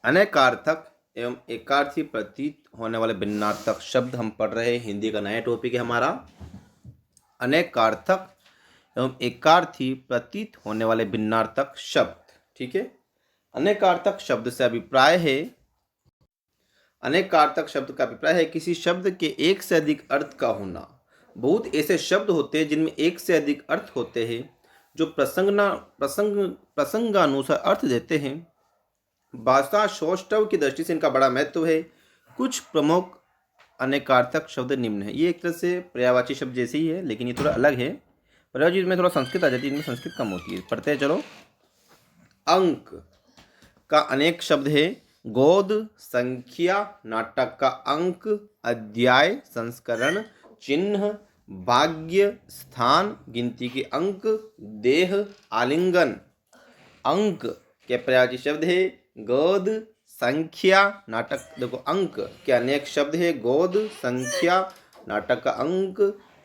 अनेकार्थक एवं एकार्थी प्रतीत होने वाले भिन्नार्थक शब्द हम पढ़ रहे हैं। हिंदी का नया टॉपिक है हमारा अनेकार्थक एवं एकार्थी प्रतीत होने वाले भिन्नार्थक शब्द। ठीक है, अनेकार्थक शब्द से अभिप्राय है, अनेकार्थक शब्द का अभिप्राय है किसी शब्द के एक से अधिक अर्थ का होना। बहुत ऐसे शब्द होते हैं जिनमें एक से अधिक अर्थ होते हैं जो प्रसंगानुसार अर्थ देते हैं। भाषा सौष्ठव की दृष्टि से इनका बड़ा महत्व है। कुछ प्रमुख अनेकार्थक शब्द निम्न है। ये एक तरह से पर्यायवाची शब्द जैसे ही है, लेकिन ये थोड़ा अलग है। पर्यायवाची में थोड़ा संस्कृत आ जाती है, इनमें संस्कृत कम होती है। पढ़ते हैं चलो। अंक का अनेक शब्द है। गोद, संख्या, नाटक का अंक, अध्याय, संस्करण, चिन्ह, भाग्य, स्थान, गिनती के अंक, देह, आलिंगन। अंक के पर्यायवाची शब्द है गोद, संख्या, नाटक। देखो, अंक के अनेक शब्द है। गोद, संख्या, नाटक का अंक,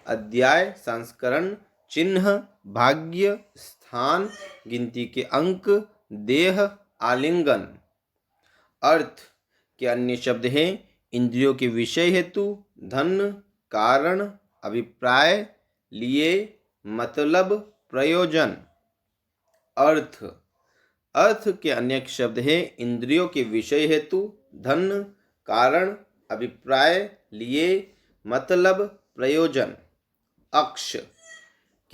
अध्याय, संस्करण, चिन्ह, भाग्य, स्थान, गिनती के अंक, देह, आलिंगन। अर्थ के अन्य शब्द हैं इंद्रियों के विषय हेतु, धन, कारण, अभिप्राय, लिए, मतलब, प्रयोजन। अर्थ के अनेक शब्द हैं इंद्रियों के विषय हेतु, धन, कारण, अभिप्राय, लिए, मतलब, प्रयोजन। अक्ष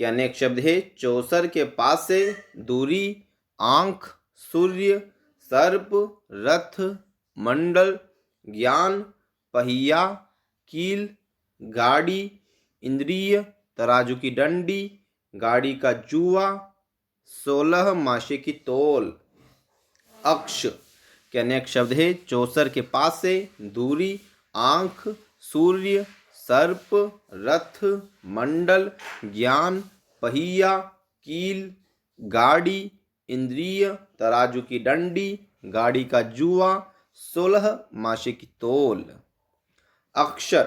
के अनेक शब्द हैं चौसर के पास से, दूरी, आंख, सूर्य, सर्प, रथ, मंडल, ज्ञान, पहिया, कील, गाड़ी, इंद्रिय, तराजू की डंडी, गाड़ी का जुआ, 16 मासे की तोल। अक्ष के अनेक शब्द है चौसर के पास से, दूरी, आंख, सूर्य, सर्प, रथ, मंडल, ज्ञान, पहिया, कील, गाड़ी, इंद्रिय, तराजू की डंडी, गाड़ी का जुआ, 16 मासे की तोल। अक्षर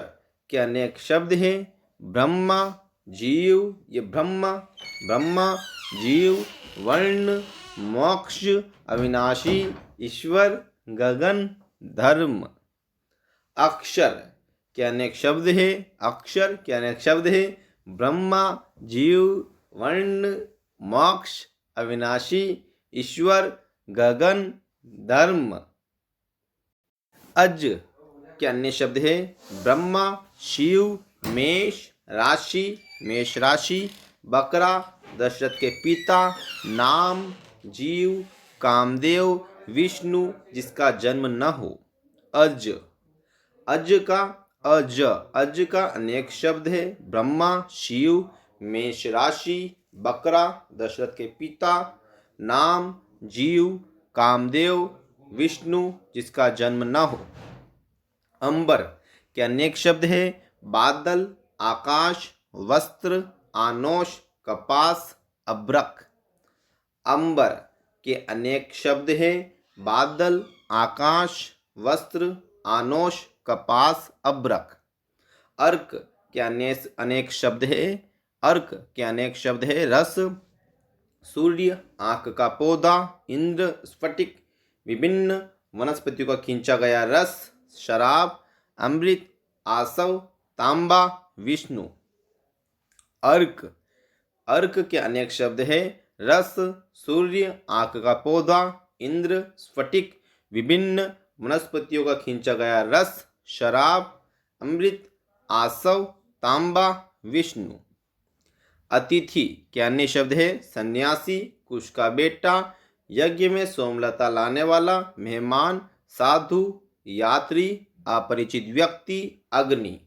के अनेक शब्द हैं ब्रह्मा, जीव, ये ब्रह्मा, जीव, वर्ण, मोक्ष, अविनाशी, ईश्वर, गगन, धर्म। अक्षर के अनेक शब्द है ब्रह्मा, जीव, वर्ण, मोक्ष, अविनाशी, ईश्वर, गगन, धर्म। अज के अन्य शब्द है ब्रह्मा, शिव, मेष राशि, बकरा, दशरथ के पिता, नाम, जीव, कामदेव, विष्णु जिसका जन्म न हो। अज का अनेक शब्द है ब्रह्मा, शिव, मेष राशि, बकरा, दशरथ के पिता, नाम, जीव, कामदेव, विष्णु जिसका जन्म न हो। अंबर के अनेक शब्द है बादल, आकाश, वस्त्र, आनोश, कपास, अभ्रक। अंबर के अनेक शब्द हैं बादल, आकाश, वस्त्र, आनोश, कपास, अभ्रक। अर्क के अनेक शब्द है रस, सूर्य, आंख का पौधा, इंद्र, स्फटिक, विभिन्न वनस्पतियों का खींचा गया रस, शराब, अमृत, आसव, तांबा, विष्णु। अर्क के अनेक शब्द है रस, सूर्य, आंख का पौधा, इंद्र, स्फटिक, विभिन्न वनस्पतियों का खींचा गया रस, शराब, अमृत, आसव, तांबा, विष्णु। अतिथि के अन्य शब्द है सन्यासी, कुश का बेटा, यज्ञ में सोमलता लाने वाला, मेहमान, साधु, यात्री, अपरिचित व्यक्ति, अग्नि।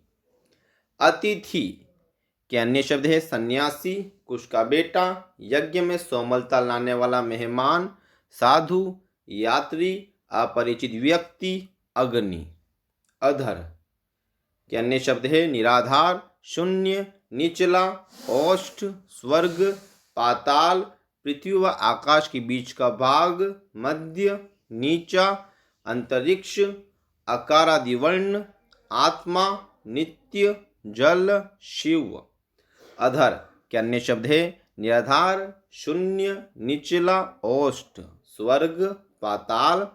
अतिथि के अन्य शब्द है सन्यासी, कुश का बेटा, यज्ञ में सोमलता लाने वाला, मेहमान, साधु, यात्री, अपरिचित व्यक्ति, अग्नि। अधर के अन्य शब्द है निराधार, शून्य, निचला, ओष्ठ, स्वर्ग, पाताल, पृथ्वी व आकाश के बीच का भाग, मध्य, नीचा, अंतरिक्ष, अकारादि वर्ण, आत्मा, नित्य, जल, शिव। अधर के अन्य शब्द है निराधार, शून्य, निचला, ओष्ठ, स्वर्ग, पाताल,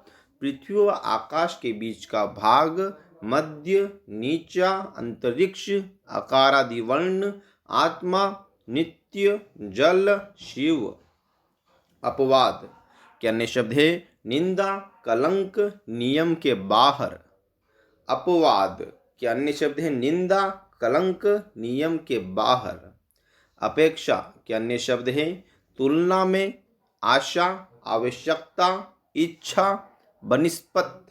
पृथ्वी व आकाश के बीच का भाग, मध्य, नीचा, अंतरिक्ष, आकारादि वर्ण, आत्मा, नित्य, जल, शिव। अपवाद के अन्य शब्द है निंदा, कलंक, नियम के बाहर। अपवाद के अन्य शब्द है निंदा, कलंक, नियम के बाहर। अपेक्षा के अन्य शब्द है तुलना में, आशा, आवश्यकता, इच्छा, बनिस्पत।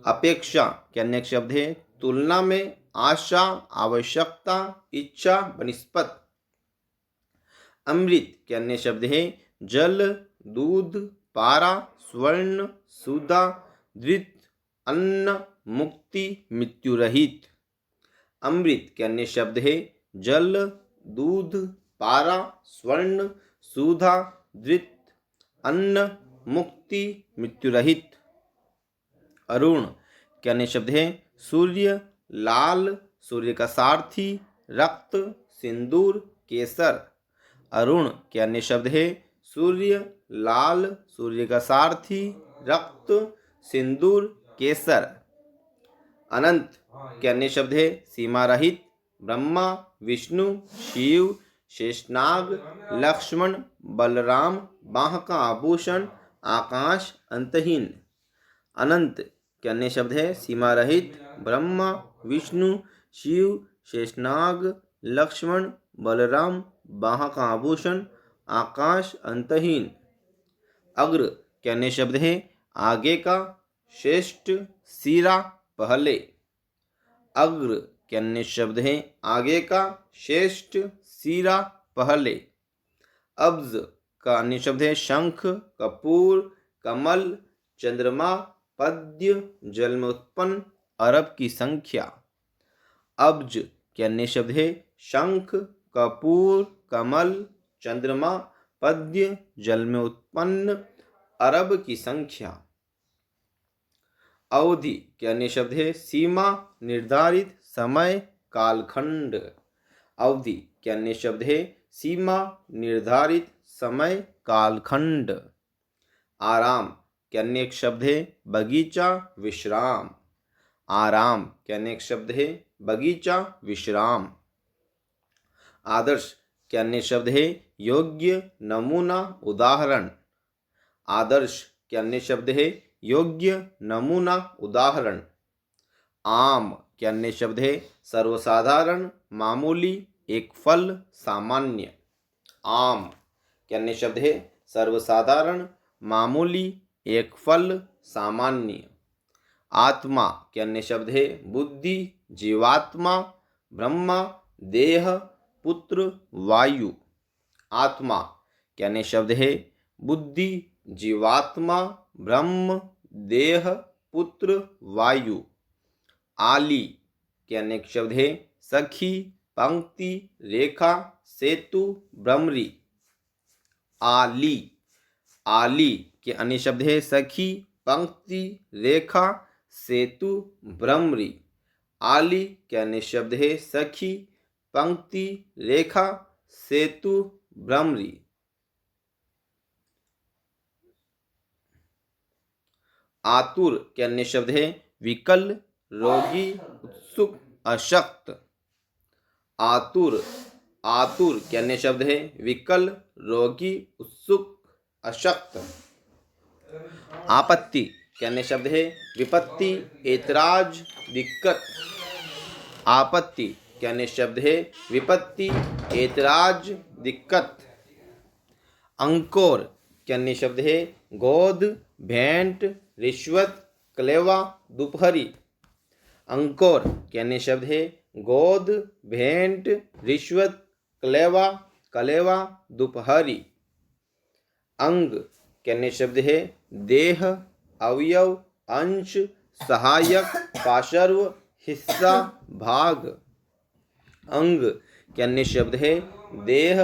अपेक्षा के अन्य शब्द है तुलना में, आशा, आवश्यकता, इच्छा, बनिस्पत। अमृत के अन्य शब्द है जल, दूध, पारा, स्वर्ण, सुधा, धृत, अन्न, मुक्ति, मृत्यु रहित। अमृत के अन्य शब्द है जल, दूध, पारा, स्वर्ण, सुधा, धृत, अन्न, मुक्ति, मृत्यु रहित। अरुण के अन्य शब्द है सूर्य, लाल, सूर्य का सारथी, रक्त, सिंदूर, केसर। अरुण के अन्य शब्द है सूर्य, लाल, सूर्य का सारथी, रक्त, सिंदूर, केसर। अनंत के अन्य शब्द है सीमा रहित, ब्रह्मा, विष्णु, शिव, शेषनाग, लक्ष्मण, बलराम, बाह का आभूषण, आकाश, अंतहीन। अनंत के अन्य शब्द है सीमा रहित, ब्रह्मा, विष्णु, शिव, शेषनाग, लक्ष्मण, बलराम, बाह का आभूषण, आकाश, अंतहीन। अग्र के अन्य शब्द है आगे का, श्रेष्ठ, सिरा, पहले। अग्र के अन्य शब्द है आगे का, श्रेष्ठ, सिरा, पहले। अब्ज का अन्य शब्द है शंख, कपूर, कमल, चंद्रमा, पद्य, जल में उत्पन्न, अरब की संख्या। अब्ज के अन्य शब्द है शंख, कपूर, कमल, चंद्रमा, पद्य, जल में उत्पन्न, अरब की संख्या। अवधि के अन्य शब्द है सीमा, निर्धारित, समय, कालखंड। अवधि के अन्य शब्द है सीमा, निर्धारित, समय, कालखंड। आराम के अन्य शब्द है बगीचा, विश्राम। आराम के अन्य शब्द है बगीचा, विश्राम। आदर्श के अन्य शब्द है योग्य, नमूना, उदाहरण। आदर्श के अन्य शब्द है योग्य, नमूना, उदाहरण। आम के अन्य शब्द है सर्वसाधारण, मामूली, एक फल, सामान्य। आम के अन्य शब्द है सर्वसाधारण, मामूली, एक फल, सामान्य। आत्मा के अन्य शब्द है बुद्धि, जीवात्मा, ब्रह्मा, देह, पुत्र, वायु। आत्मा के अन्य शब्द है बुद्धि, जीवात्मा, ब्रह्म, देह, पुत्र, वायु। आली के अन्य शब्द है सखी, पंक्ति, रेखा, सेतु, भ्रमरी। आली। आली के अन्य शब्द है सखी, पंक्ति, रेखा, सेतु, भ्रमरी। आली के अन्य शब्द है सखी, पंक्ति, रेखा, सेतु, भ्रमरी। आतुर के अन्य शब्द है विकल, रोगी, उत्सुक, अशक्त। आतुर। आतुर के अन्य शब्द है विकल, रोगी, उत्सुक, अशक्त। आपत्ति के अन्य शब्द है विपत्ति, ऐतराज, दिक्कत। आपत्ति के अन्य शब्द है विपत्ति, ऐतराज, दिक्कत। अंकोर के अन्य शब्द है गोद, भेंट, रिश्वत, कलेवा, दोपहरी। अंकोर के अन्य शब्द है गोद, भेंट, रिश्वत, कलेवा, कलेवा, दोपहरी। अंग के अन्य शब्द है देह, अवयव, अंश, सहायक, पार्श्व, हिस्सा, भाग। अंग के अन्य शब्द है देह,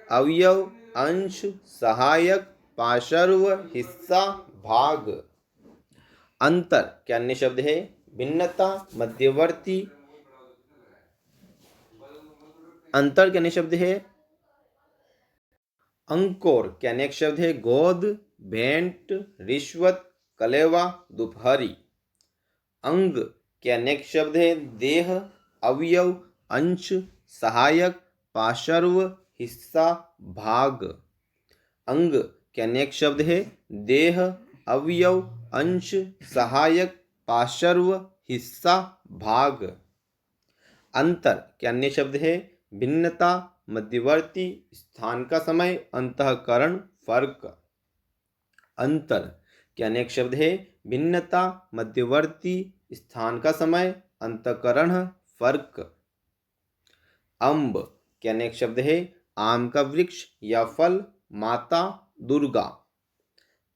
अवयव, अंश, सहायक, पार्श्व, हिस्सा, भाग। अंतर के अन्य शब्द है भिन्नता, मध्यवर्ती। अंतर के अन्य शब्द है अंकोर के अनेक शब्द है गोद, भेंट, रिश्वत, कलेवा दोपहरी। अंग के अनेक शब्द है देह, अवयव, अंश, सहायक, पार्श्व, हिस्सा, भाग। अंग के अनेक शब्द है देह, अवयव, अंश, सहायक, पार्श्व, हिस्सा, भाग। अंतर के अन्य शब्द है भिन्नता, मध्यवर्ती, स्थान का समय, अंतःकरण, फर्क। अंतर के अनेक शब्द है भिन्नता, मध्यवर्ती, स्थान का समय, अंतःकरण, फर्क। अम्ब के अनेक शब्द है आम का वृक्ष या फल, माता, दुर्गा।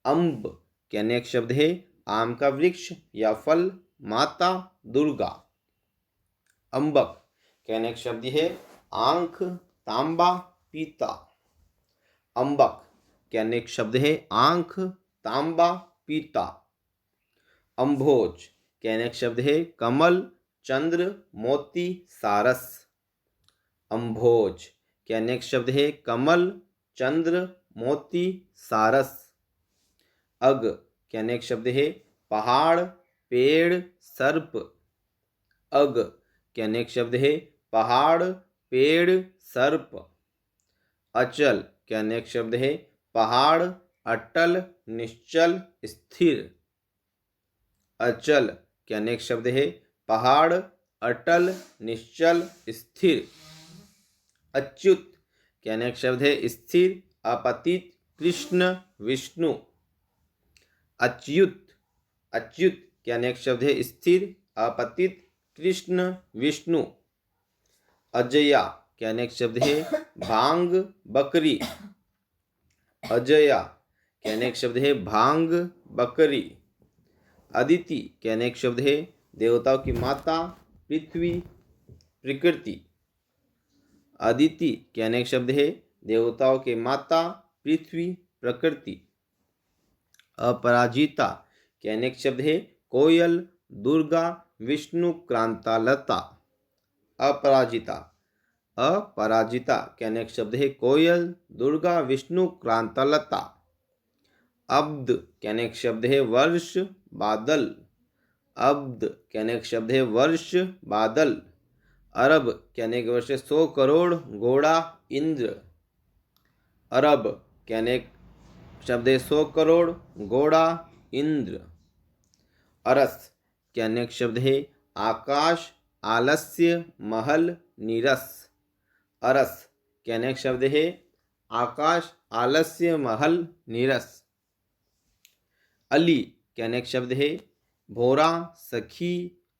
अम्ब के अनेक शब्द है आम का वृक्ष या फल, माता, दुर्गा। अम्बक के अनेक शब्द है आंख, तांबा, पीता। अम्बक के अनेक शब्द है आंख, तांबा, पीता। अम्भोज के अनेक शब्द है कमल, चंद्र, मोती, सारस। अम्भोज के अनेक शब्द है कमल, चंद्र, मोती, सारस। अग के अनेक शब्द है पहाड़, पेड़, सर्प। अग के अनेक शब्द है पहाड़, पेड़, सर्प। अचल के अनेक शब्द है पहाड़, अटल, निश्चल, स्थिर। अचल के अनेक शब्द है पहाड़, अटल, निश्चल, स्थिर। अच्युत के अनेक शब्द है स्थिर, अपतित, कृष्ण, विष्णु। अच्युत अच्युत के अनेक शब्द है स्थिर, अपतित, कृष्ण, विष्णु। अजया के अनेक शब्द है भांग, बकरी। अजया के अनेक शब्द है भांग, बकरी। अदिति के अनेक शब्द है देवताओं की माता, पृथ्वी, प्रकृति। अदिति के अनेक शब्द है देवताओं के माता, पृथ्वी, प्रकृति। अपराजिता के अनेक शब्द है कोयल, दुर्गा, विष्णु, क्रांतालता। अपराजिता अपराजिता के अनेक शब्द है कोयल, दुर्गा, विष्णु, क्रांतालता। अब्द के अनेक शब्द है वर्ष, बादल। अब्द के अनेक शब्द है वर्ष, बादल। अरब के अनेक वर्ष 100 करोड़, घोड़ा, इंद्र। अरब के अनेक शब्द है 100 करोड़, घोड़ा, इंद्र। अरस के अनेक शब्द है आकाश, आलस्य, महल, नीरस। अरस के अनेक शब्द है आकाश, आलस्य, महल, नीरस। अली के अनेक शब्द है भोरा, सखी,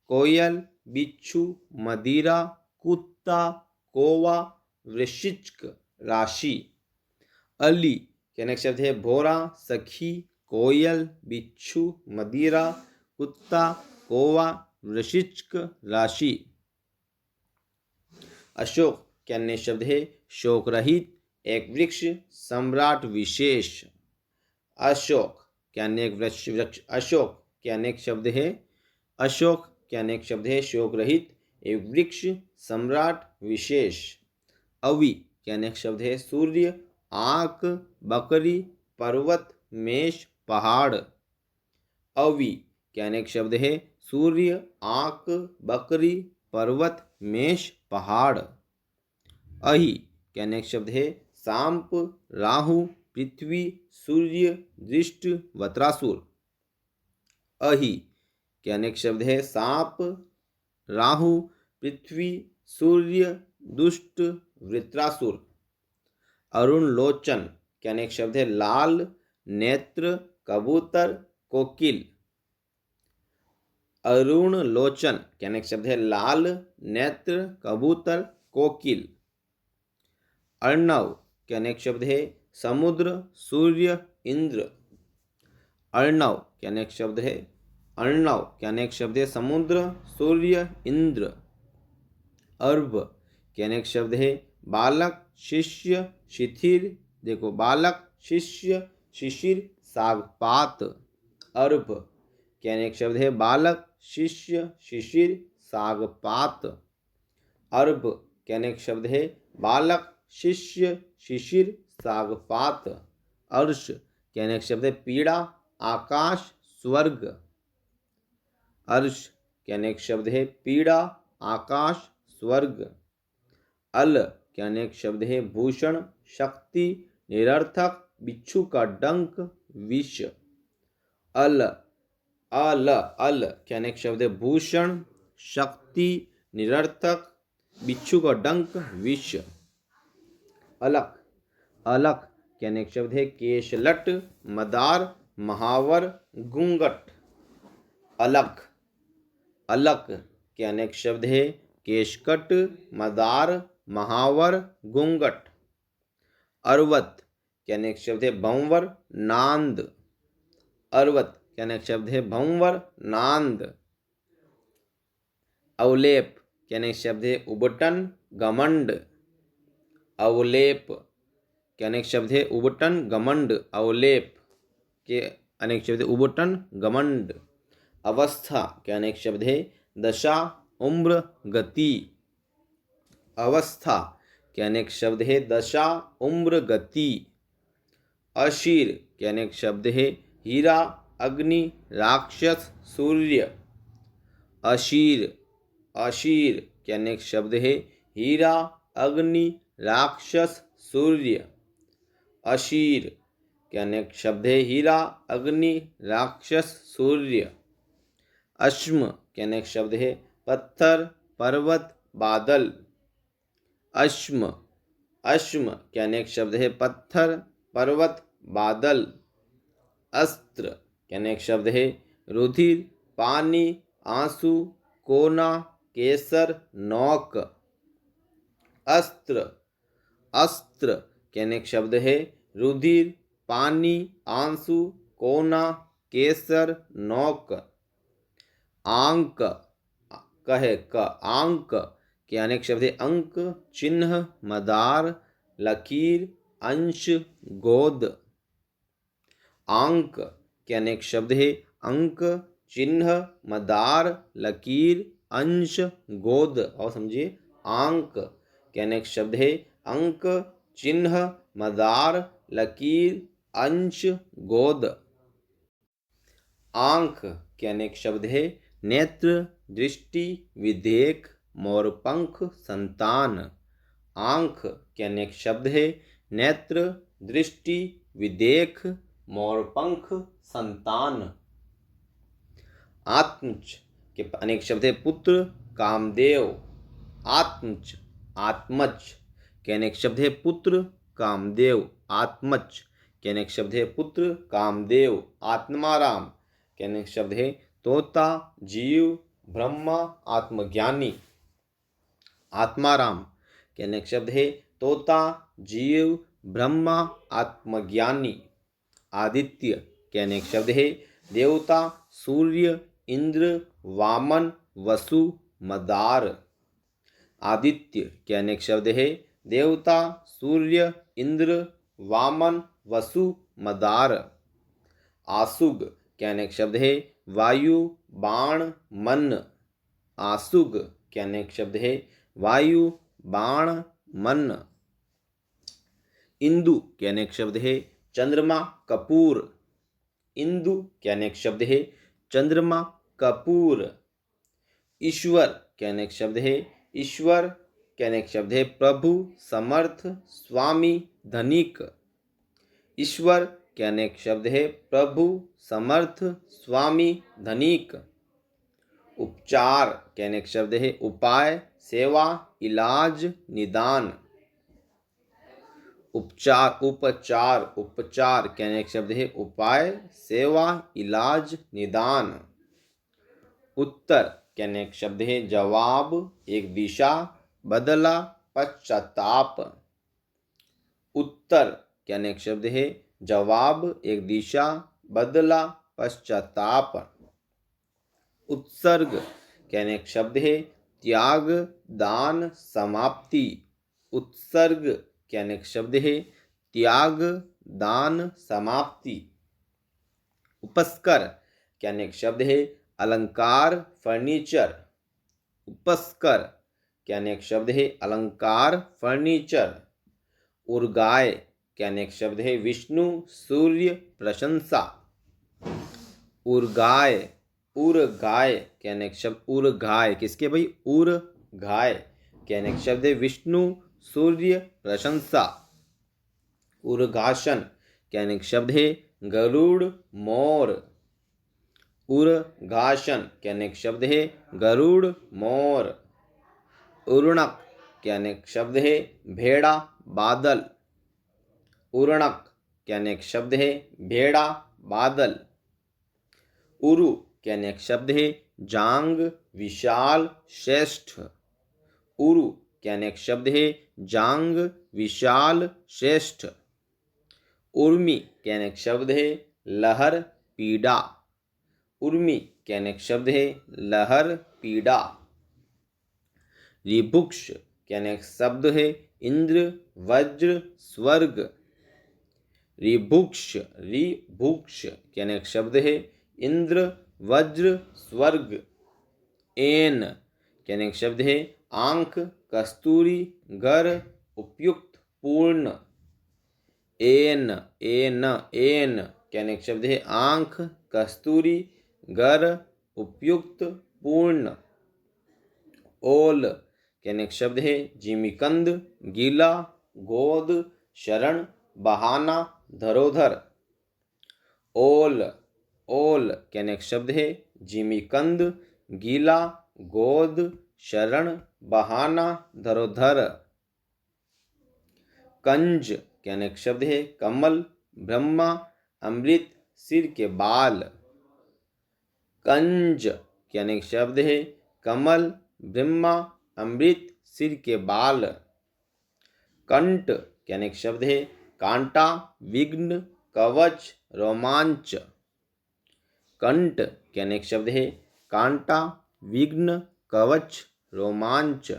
कोयल, बिच्छू, मदिरा, कुत्ता, कौवा, वृश्चिक, राशि। अली के अनेक शब्द है भोरा, सखी, कोयल, बिच्छू, मदिरा, कुत्ता, कौवा, वृश्चिक, राशि। अशोक के अन्य शब्द है शोक रहित, एक वृक्ष, सम्राट, विशेष। अशोक के अनेक वृक्ष अशोक के अनेक शब्द है अशोक के अनेक शब्द है शोक रहित, एक वृक्ष, सम्राट, विशेष। अवि के अनेक शब्द है सूर्य, आंख, बकरी, पर्वत, मेष, पहाड़। अवि के अनेक शब्द है सूर्य, आंख, बकरी, पर्वत, मेष, पहाड़। अहि के अनेक शब्द है सांप, राहु, पृथ्वी, सूर्य, दृष्ट, वत्रासुर। अहि के अनेक शब्द है सांप, राहु, पृथ्वी, सूर्य, दुष्ट, वृत्रासुर। अरुण लोचन के अनेक शब्द है लाल, नेत्र, कबूतर, कोकिल। अरुण लोचन के अनेक शब्द है लाल, नेत्र, कबूतर, कोकिल। अर्णव के अनेक शब्द है समुद्र, सूर्य, इंद्र। अर्णव के अनेक शब्द है अर्णव के अनेक शब्द है समुद्र, सूर्य, इंद्र। अर्भ के अनेक शब्द है बालक, शिष्य, शिथिर। देखो बालक, शिष्य, शिशिर, सागपात। अर्भ के अनेक शब्द है बालक, शिष्य, शिशिर, सागपात। अर्भ के अनेक शब्द है बालक, शिष्य, शिशिर, सागपात। अर्श के अनेक शब्द है पीड़ा, आकाश, स्वर्ग। अर्श के अनेक शब्द है पीड़ा, आकाश, स्वर्ग। अल के अनेक शब्द है भूषण, शक्ति, निरर्थक, बिच्छू का डंक, विष। अल अल अल के अनेक शब्द है भूषण, शक्ति, निरर्थक, बिच्छू का डंक, विष। अलक अलक के अनेक शब्द है केशलट, मदार, महावर, घूंघट। अलक अलक के अनेक शब्द है केशकट, मदार, महावर, घूंघट। अर्वत के अनेक शब्द है भंवर, नांद। अर्वत के अनेक शब्द है भंवर, नांद। अवलेप के अनेक शब्द है उबटन, घमंड। अवलेप के अनेक शब्द है उबटन, घमंड। अवलेप के अनेक शब्द है उबटन, घमंड। अवस्था के अनेक शब्द है दशा, उम्र, गति। अवस्था के अनेक शब्द है दशा, उम्र, गति। अशीर के अनेक शब्द है हीरा, अग्नि, राक्षस, सूर्य। अशीर अशीर के अनेक शब्द है हीरा, अग्नि, राक्षस, सूर्य। अशीर के अनेक शब्द है हीरा, अग्नि, राक्षस, सूर्य। अश्म के अनेक शब्द है पत्थर, पर्वत, बादल। अश्म अश्म के अनेक शब्द है पत्थर, पर्वत, बादल। अस्त्र के अनेक शब्द है रुधिर, पानी, आंसू, कोना, केसर, नौक। अस्त्र अस्त्र के अनेक शब्द है रुधिर, पानी, आंसू, कोना, केसर, नौक। आंक कहे क आंक के अनेक शब्द है अंक, चिन्ह, मदार, लकीर, अंश, गोद। आंक के अनेक शब्द है अंक, चिन्ह, मदार, लकीर, अंश, गोद। और समझिए आंक के अनेक शब्द है अंक, चिन्ह, मदार, लकीर, अंश, गोद। आंख के अनेक शब्द है नेत्र, दृष्टि, विधेयक, मोरपंख, संतान। आंख के अनेक शब्द है नेत्र, दृष्टि, विधेयक, मोरपंख, संतान। आत्मज के अनेक शब्द है पुत्र, कामदेव। आत्मज आत्मज के अनेक शब्द है पुत्र, कामदेव। आत्मज के अनेक शब्द है पुत्र, कामदेव। आत्माराम के अनेक शब्द है तोता, जीव, ब्रह्मा, आत्मज्ञानी। आत्माराम के अनेक शब्द है तोता, जीव, ब्रह्मा, आत्मज्ञानी। आदित्य के अनेक शब्द है देवता, सूर्य, इंद्र, वामन, वसु, मदार। आदित्य के अनेक शब्द है देवता, सूर्य, इंद्र, वामन, वसु, मदार। आसुग के अनेक शब्द है वायु, बाण, मन। आसुग के अनेक शब्द है वायु, बाण, मन। इंदु के अनेक शब्द है चंद्रमा, कपूर। इंदु के अनेक शब्द है चंद्रमा, कपूर। ईश्वर के अनेक शब्द है ईश्वर के अनेक शब्द है प्रभु, समर्थ, स्वामी, धनिक। ईश्वर के अनेक शब्द है प्रभु, समर्थ, स्वामी, धनिक। उपचार के अनेक शब्द है उपाय, सेवा, इलाज, निदान। उपचार उपचार उपचार के अनेक शब्द है उपाय, सेवा, इलाज, निदान। उत्तर के अनेक शब्द है जवाब, एक दिशा, बदला, पश्चाताप। उत्तर के अनेक शब्द है जवाब, एक दिशा, बदला, पश्चाताप। उत्सर्ग के अनेक शब्द है त्याग, दान, समाप्ति। उत्सर्ग के अनेक शब्द है त्याग, दान, समाप्ति। उपस्कर के अनेक शब्द है अलंकार, फर्नीचर। उपस्कर के अनेक शब्द है अलंकार, फर्नीचर। उर्गाय के अनेक शब्द है विष्णु, सूर्य, प्रशंसा। उर्गाय, उर्गाय क्या नेक्स्ट शब्द, उर्गाय किसके भाई, उर्गाय क्या नेक्स्ट शब्द है, विष्णु सूर्य प्रशंसा। उर्गासन क्या नेक्स्ट शब्द है, गरुड़ मोर। उर्गासन क्या नेक्स्ट शब्द है, गरुड़ मोर। उर्णक क्या नेक्स्ट शब्द है, भेड़ा बादल। उर्णक क्या नेक्स्ट शब्द है, भेड़ा बादल। उरु क्या नेक्स्ट शब्द है, जांग विशाल श्रेष्ठ। उरु क्या नेक्स्ट शब्द है, जांग विशाल श्रेष्ठ। उर्मी क्या नेक्स्ट शब्द है, लहर पीड़ा। उर्मी क्या नेक्स्ट शब्द है, लहर पीड़ा। रिभुक्ष क्या नेक्स्ट शब्द है, इंद्र वज्र स्वर्ग। रिभुक्ष, रिभुक्ष क्या नेक्स्ट शब्द है, इंद्र वज्र स्वर्ग। एन क्या नेक्स्ट शब्द है, आंख कस्तूरी घर उपयुक्त पूर्ण। एन एन एन क्या नेक्स्ट शब्द है, आंख कस्तूरी घर उपयुक्त पूर्ण। ओल क्या नेक्स्ट शब्द है, जिमीकंद गीला गोद शरण बहाना धरोधर। ओल, ओल क्या नेक्स्ट शब्द है, जिमीकंद गीला गोद शरण बहाना धरोधर। कंज क्या नेक्स्ट शब्द है, कमल ब्रह्मा अमृत सिर के बाल। कंज क्या नेक्स्ट शब्द है, कमल ब्रह्मा अमृत सिर के बाल। कंठ क्या नेक्स्ट शब्द है, कांटा विघ्न कवच रोमांच। कंठ क्या नेक्स्ट शब्द है, कांटा विघ्न कवच रोमांच।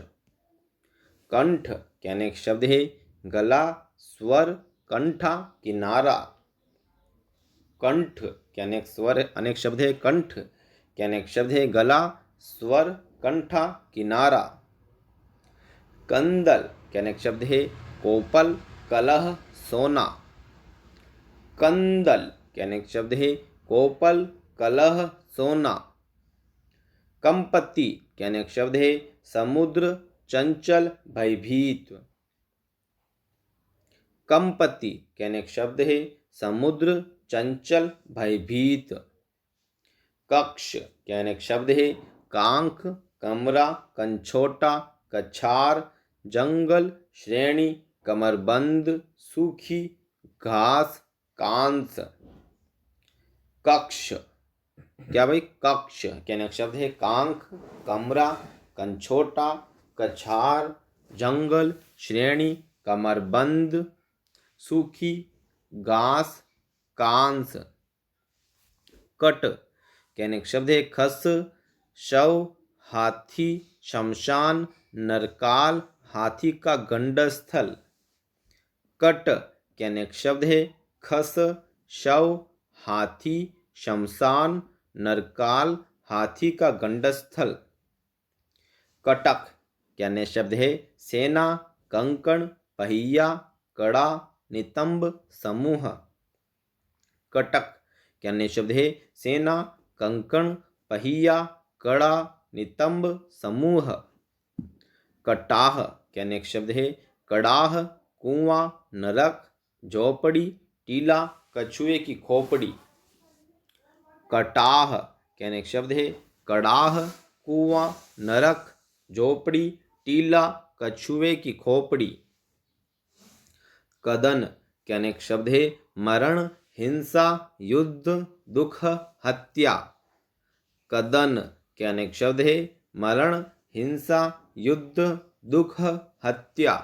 कंठ क्या नेक्स्ट शब्द है, गला स्वर कंठा किनारा। कंठ क्या नेक्स्ट स्वर अनेक शब्द है, कंठ क्या नेक्स्ट शब्द है, गला स्वर कंठा किनारा। कंदल क्या नेक्स्ट शब्द है, कोपल कलह सोना। कंदल क्या नेक्स्ट शब्द है, कोपल कलह सोना। कंपति क्या नेक्स्ट शब्द है, समुद्र चंचल भयभीत। कंपति क्या नेक्स्ट शब्द है, समुद्र चंचल भयभीत। कक्ष क्या नेक्स्ट शब्द है, कांख कमरा कंछोटा कछार जंगल श्रेणी कमरबंद सूखी घास कांस। कक्ष क्या भाई, कक्ष क्या नेक्स्ट शब्द है, कांख कमरा कंछोटा कछार जंगल श्रेणी कमरबंद सूखी घास कांस। कट क्या नेक्स्ट शब्द है, खस शव हाथी शमशान नरकाल हाथी का गंडस्थल। कट क्या नेक्स्ट शब्द है, खस शव हाथी शमशान नरकाल हाथी का गंडस्थल। कटक क्या नेक्स्ट शब्द है, सेना कंकण पहिया कड़ा नितंब समूह। कटक क्या नेक्स्ट शब्द है, सेना कंकण पहिया कड़ा नितंब समूह। कटाह क्या नेक्स्ट शब्द है, कड़ाह कुआं नरक झोपड़ी टीला कछुए की खोपड़ी। कटाह क्या नेक्स्ट शब्द है, कड़ाह कुआं नरक झोपड़ी टीला कछुए की खोपड़ी। कदन क्या नेक्स्ट शब्द है, मरण हिंसा युद्ध दुख हत्या। कदन क्या नेक्स्ट शब्द है, मरण हिंसा युद्ध दुख हत्या।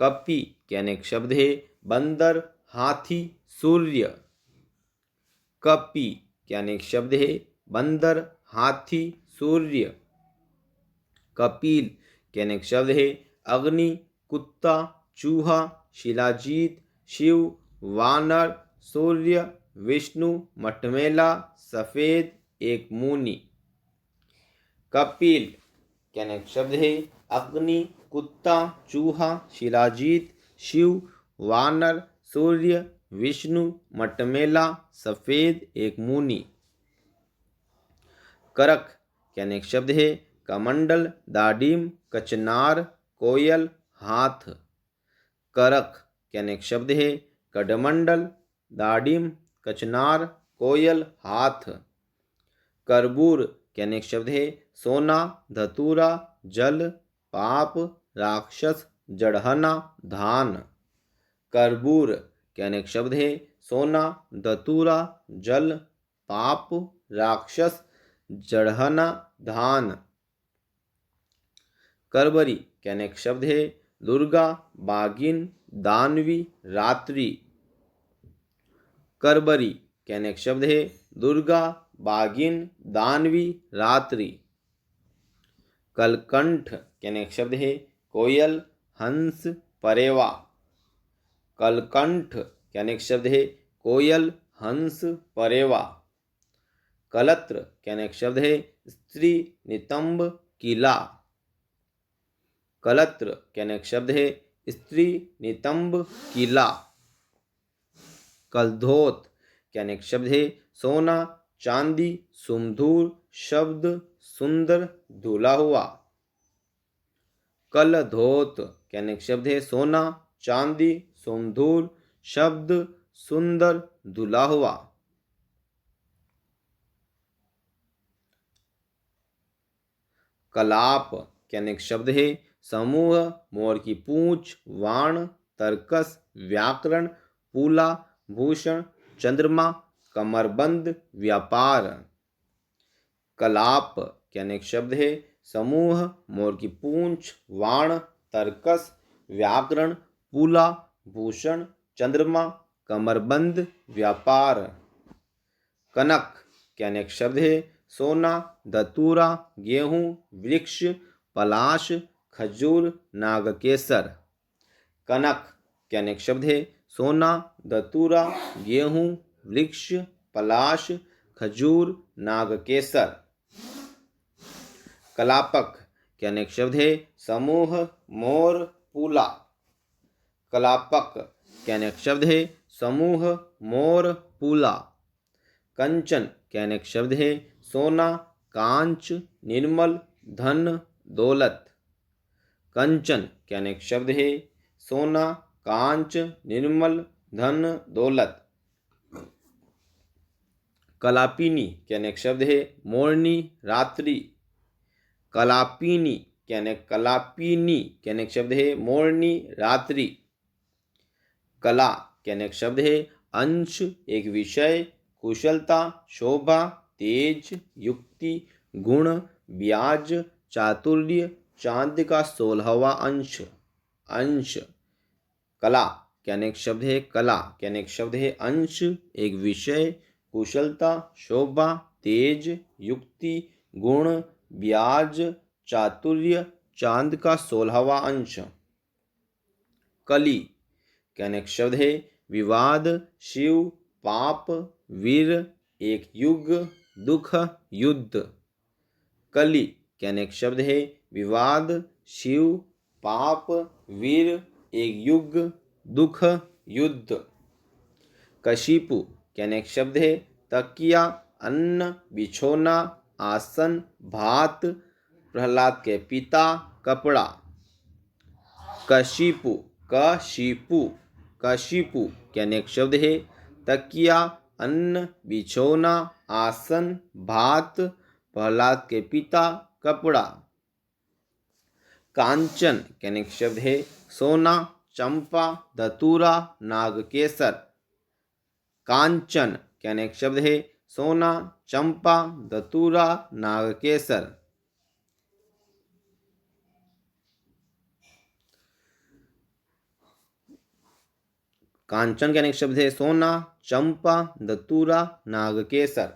कपि क्या नेक्स्ट शब्द है, बंदर हाथी सूर्य। कपि क्या नेक्स्ट शब्द है, बंदर हाथी सूर्य। कपिल क्या नेक्स्ट शब्द है, अग्नि कुत्ता चूहा शिलाजीत शिव वानर सूर्य विष्णु मटमेला सफेद एक मुनि। कपिल क्या नेक्स्ट शब्द है, अग्नि कुत्ता चूहा शिलाजीत शिव वानर सूर्य विष्णु, मटमेला, सफेद, एक मुनि। करक के अनेक शब्द है कमंडल, दाडिम, कचनार, कोयल, हाथ। करक के अनेक शब्द है कड़मंडल, दाडिम, कचनार, कोयल, हाथ। करबूर के अनेक शब्द है सोना, धतूरा, जल, पाप, राक्षस, जड़हना, धान। करबूर के अनेक शब्द है सोना, धतूरा, जल, पाप, राक्षस, जड़हना, धान। करबरी के अनेक शब्द है दुर्गा, बागिन, दानवी, रात्रि। करबरी के अनेक शब्द है दुर्गा, बागिन, दानवी, रात्रि। कलकंठ के अनेक शब्द है कोयल, हंस, परेवा। कलकंठ के अनेक शब्द है कोयल, हंस, परेवा। कलत्र के अनेक शब्द है स्त्री, नितंब, किला। कलत्र के अनेक शब्द है स्त्री, नितंब, किला। कलधोत के अनेक शब्द है सोना, चांदी, सुमधुर, शब्द, सुंदर, धुला हुआ। कलधोत के अनेक शब्द है सोना, चांदी, सुमधुर, शब्द, सुंदर, धुला हुआ। कलाप के अनेक शब्द है समूह, मोर की पूंछ, वाण, तर्कस, व्याकरण, पूला, भूषण, चंद्रमा, कमरबंद, व्यापार। कलाप के अनेक शब्द है समूह, मोर की पूंछ, वाण, तर्कस, व्याकरण, पूला, भूषण, चंद्रमा, कमरबंद, व्यापार। कनक के अनेक शब्द है सोना, धतूरा, गेहूं, वृक्ष, पलाश, खजूर, नागकेसर। कनक के अनेक शब्द है सोना, धतूरा, गेहूं, वृक्ष, पलाश, खजूर, नागकेसर। कलापक के अनेक शब्द है समूह, मोर, पूला। कलापक के अनेक शब्द है समूह, मोर, पूला। कंचन के अनेक शब्द है सोना, कांच, निर्मल, धन, दौलत। कंचन के अनेक शब्द है सोना, कांच, निर्मल, धन, दौलत। कलापिनी के अनेक शब्द है मोरनी, रात्रि। कलापिनी के अनेक शब्द है मोरनी, रात्रि। कला के अनेक शब्द है अंश, एक विषय, कुशलता, शोभा, तेज, युक्ति, गुण, ब्याज, चातुर्य, चांद का 16वां अंश। अंश। कला के अनेक शब्द है अंश, एक विषय, कुशलता, शोभा, तेज, युक्ति, गुण, ब्याज, चातुर्य, चांद का 16वां अंश। कली के अनेक शब्द है विवाद, शिव, पाप, वीर, एक युग, दुख, युद्ध। कली के अनेक शब्द है विवाद, शिव, पाप, वीर, एक युग, दुख, युद्ध। कशीपु के अनेक शब्द है तकिया, अन्न, बिछोना, आसन, भात, प्रहलाद के पिता, कपड़ा। कशीपु के अनेक शब्द है तकिया, अन्न, बिछोना, आसन, भात, प्रहलाद के पिता, कपड़ा। कांचन के अनेक शब्द है सोना, चंपा, धतूरा, नागकेसर। कांचन के अनेक शब्द है सोना, चंपा, धतूरा, नागकेसर। कांचन के अनेक शब्द है सोना, चंपा, धतूरा, नागकेसर।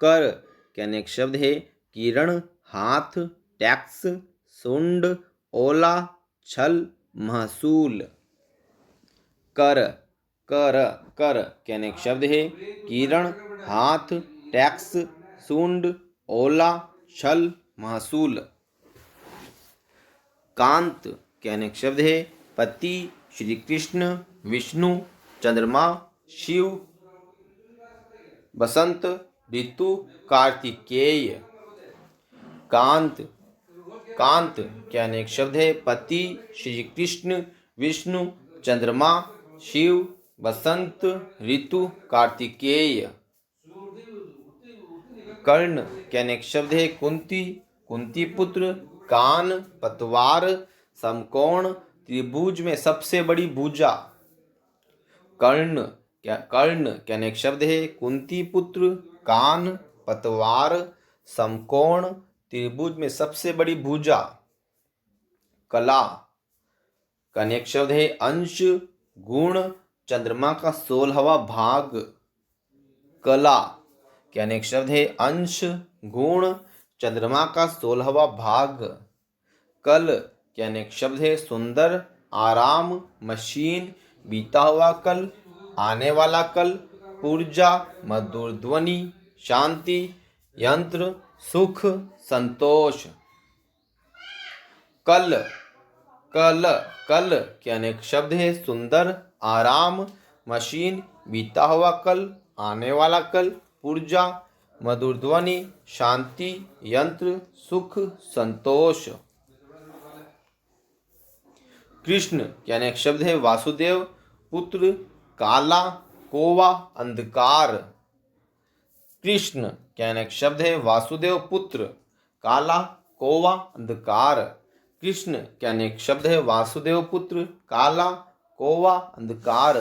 कर के अनेक शब्द है किरण, हाथ, टैक्स, सुंड, ओला, छल, महसूल। कर के अनेक शब्द है किरण, हाथ, टैक्स, सुंड, ओला, छल, महसूल। कांत के अनेक शब्द है पति, श्री कृष्ण, विष्णु, चंद्रमा, शिव, बसंत ऋतु, कार्तिकेय। कांत, कांत के अनेक शब्द है। पति, श्री कृष्ण, विष्णु, चंद्रमा, शिव, बसंत ऋतु, कार्तिकेय। कर्ण के अनेक शब्द है। कुंती, कुंती पुत्र, कान, पतवार, समकोण, त्रिभुज में सबसे बड़ी भुजा। कर्ण के अनेक शब्द है। कुंती पुत्र, कान, पतवार, समकोण, त्रिभुज में सबसे बड़ी भुजा। कला का अनेक शब्द है। अंश, गुण, चंद्रमा का 16वां भाग। कला के अनेक शब्द है। अंश, गुण, चंद्रमा का 16वां भाग। कल के अनेक शब्द है। सुंदर, आराम, मशीन, बीता हुआ कल, आने वाला कल, ऊर्जा, मधुर ध्वनि, शांति, यंत्र, सुख, संतोष। कल, कल, कल के अनेक शब्द है। सुंदर, आराम, मशीन, बीता हुआ कल, आने वाला कल, ऊर्जा, मधुर ध्वनि, शांति, यंत्र, सुख, संतोष। कृष्ण के अनेक शब्द है। वासुदेव, पुत्र, काला, कोवा, अंधकार। कृष्ण के अनेक शब्द है। वासुदेव, पुत्र, काला, कोवा, अंधकार। कृष्ण के अनेक शब्द है। वासुदेव, पुत्र, काला, कोवा, अंधकार।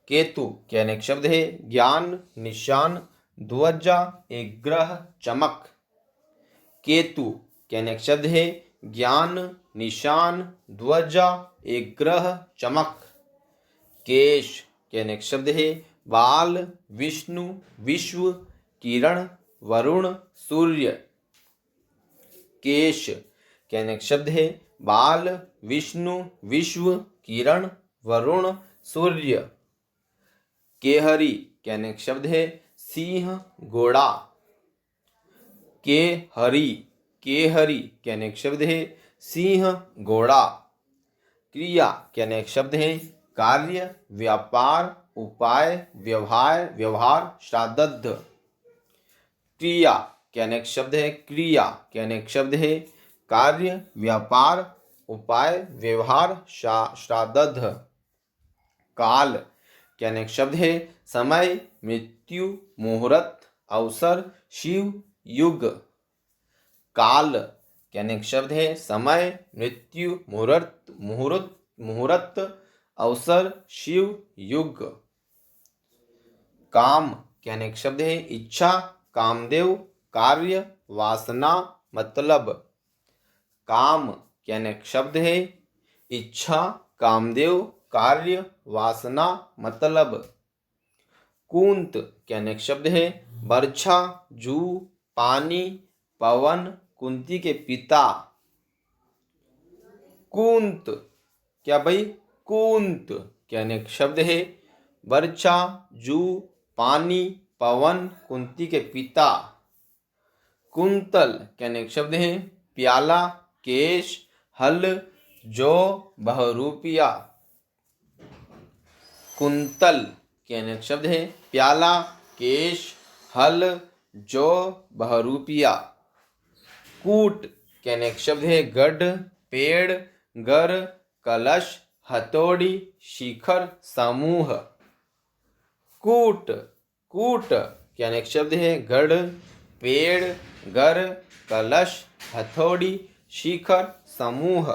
केतु के अनेक शब्द है। ज्ञान, निशान, ध्वजा, एक ग्रह, चमक। केतु के अनेक शब्द है। ज्ञान, निशान, ध्वजा, एक ग्रह, चमक। केश के अनेक शब्द है। बाल, विष्णु, विश्व, किरण, वरुण, सूर्य। केश के अनेक शब्द है। बाल, विष्णु, विश्व, किरण, वरुण, सूर्य। केहरी के अनेक शब्द है। सिंह, घोड़ा। केहरी, केहरी के अनेक शब्द है। सिंह, घोड़ा। क्रिया के अनेक शब्द हैं। कार्य, व्यापार, उपाय, व्यवहार, व्यवहार, श्राद्ध। क्रिया के अनेक शब्द है। क्रिया के अनेक शब्द है। कार्य, व्यापार, उपाय, व्यवहार, श्राद्ध। काल के अनेक शब्द है। समय, मृत्यु, मुहूर्त, अवसर, शिव, युग। काल के अनेक शब्द है। समय, मृत्यु, मुहूर्त, अवसर, शिव, युग। काम के अनेक शब्द है। इच्छा, कामदेव, कार्य, वासना, मतलब। काम के अनेक शब्द है। इच्छा, कामदेव, कार्य, वासना, मतलब। कूंत के अनेक शब्द है। बर्छा, जू, पानी, पवन, कुंती के पिता। कूंत, क्या भाई? कूंत के अनेक शब्द है। बर्छा, जू, पानी, पवन, कुंती के पिता। कुंतल के अनेक शब्द हैं। प्याला, केश, हल, जौ, बहुरूपिया। कुंतल के अनेक शब्द हैं। प्याला, केश, हल, जौ, बहुरूपिया। कूट के अनेक शब्द हैं। गढ़, पेड़, घर, कलश, हथौड़ी, शिखर, समूह। कूट, कूट के अनेक शब्द हैं। गढ़, पेड़, घर, कलश, हथौड़ी, शिखर, समूह।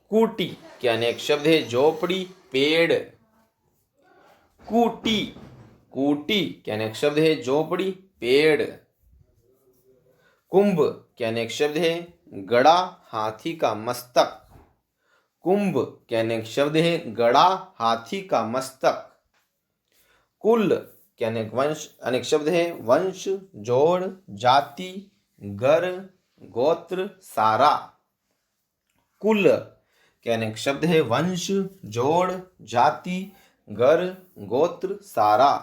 कूटी के अनेक शब्द हैं। झोपड़ी, पेड़। कूटी, कूटी के अनेक शब्द हैं। झोपड़ी, पेड़। कुंभ के अनेक शब्द हैं। गड़ा, हाथी का मस्तक। कुंभ के अनेक शब्द हैं। गड़ा, हाथी का मस्तक। कुल के अनेक शब्द हैं। वंश, जोड़, जाति, घर, गोत्र, सारा। कुल के अनेक शब्द हैं। वंश, जोड़, जाति, घर, गोत्र, सारा।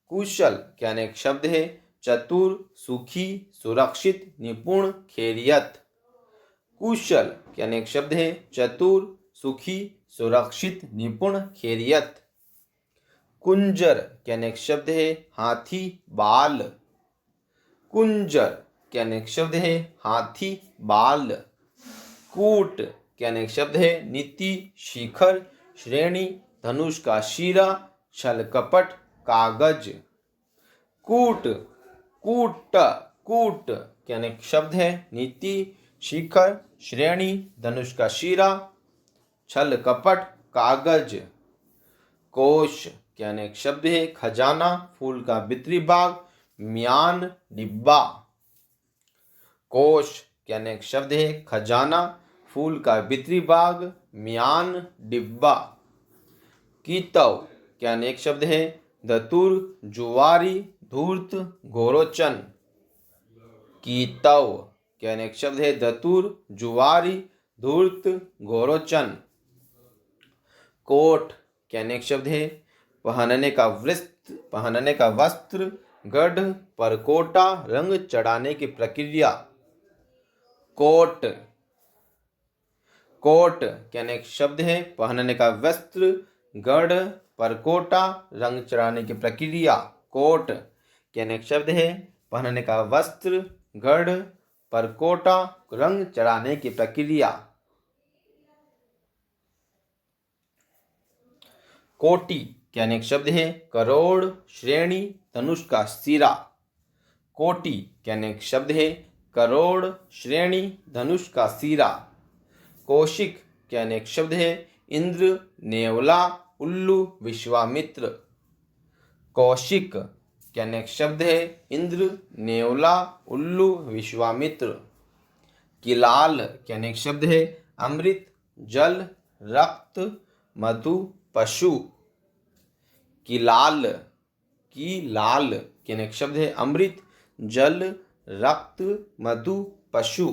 कुशल के अनेक शब्द हैं। चतुर, सुखी, सुरक्षित, निपुण, खैरियत। कुशल के अनेक शब्द हैं। चतुर, सुखी, सुरक्षित, निपुण, खैरियत। कुंजर क्या अनेक शब्द है हाथी, बाल। कुंजर क्या अनेक शब्द है हाथी, बाल। कूट क्या अनेक शब्द है नीति, शिखर, श्रेणी, धनुष का शिरा, छल कपट, कागज। कूट कूट कूट क्या अनेक शब्द है नीति, शिखर, श्रेणी, धनुष का शिरा, छल कपट, कागज। कोश क्या अनेक शब्द है खजाना, फूल का भीतरी भाग, म्यान, डिब्बा। कोश क्या अनेक शब्द है खजाना, फूल का भीतरी भाग, म्यान, डिब्बा। कीतव क्या अनेक शब्द है धतुर, जुवारी, धूर्त, घोरोचन। कीतव क्या अनेक शब्द है धतुर, जुवारी, धूर्त, घोरोचन। कोट क्या अनेक शब्द है पहनने का वस्त्र, गढ़, परकोटा, रंग चढ़ाने की प्रक्रिया। कोट कोट क्या अनेक शब्द है पहनने का वस्त्र, गढ़, परकोटा, रंग चढ़ाने की प्रक्रिया। कोट क्या अनेक शब्द है पहनने का वस्त्र, गढ़, परकोटा, रंग चढ़ाने की प्रक्रिया। कोटि क्या अनेक शब्द है करोड़, श्रेणी, धनुष का सिरा। कोटि क्या अनेक शब्द है करोड़, श्रेणी, धनुष का सिरा। कौशिक क्या अनेक शब्द है इंद्र, नेवला, उल्लू, विश्वामित्र। कौशिक क्या अनेक शब्द है इंद्र, नेवला, उल्लू, विश्वामित्र। किलाल क्या अनेक शब्द है अमृत, जल, रक्त, मधु, पशु। किलाल के अनेक शब्द है अमृत, जल, रक्त, मधु, पशु।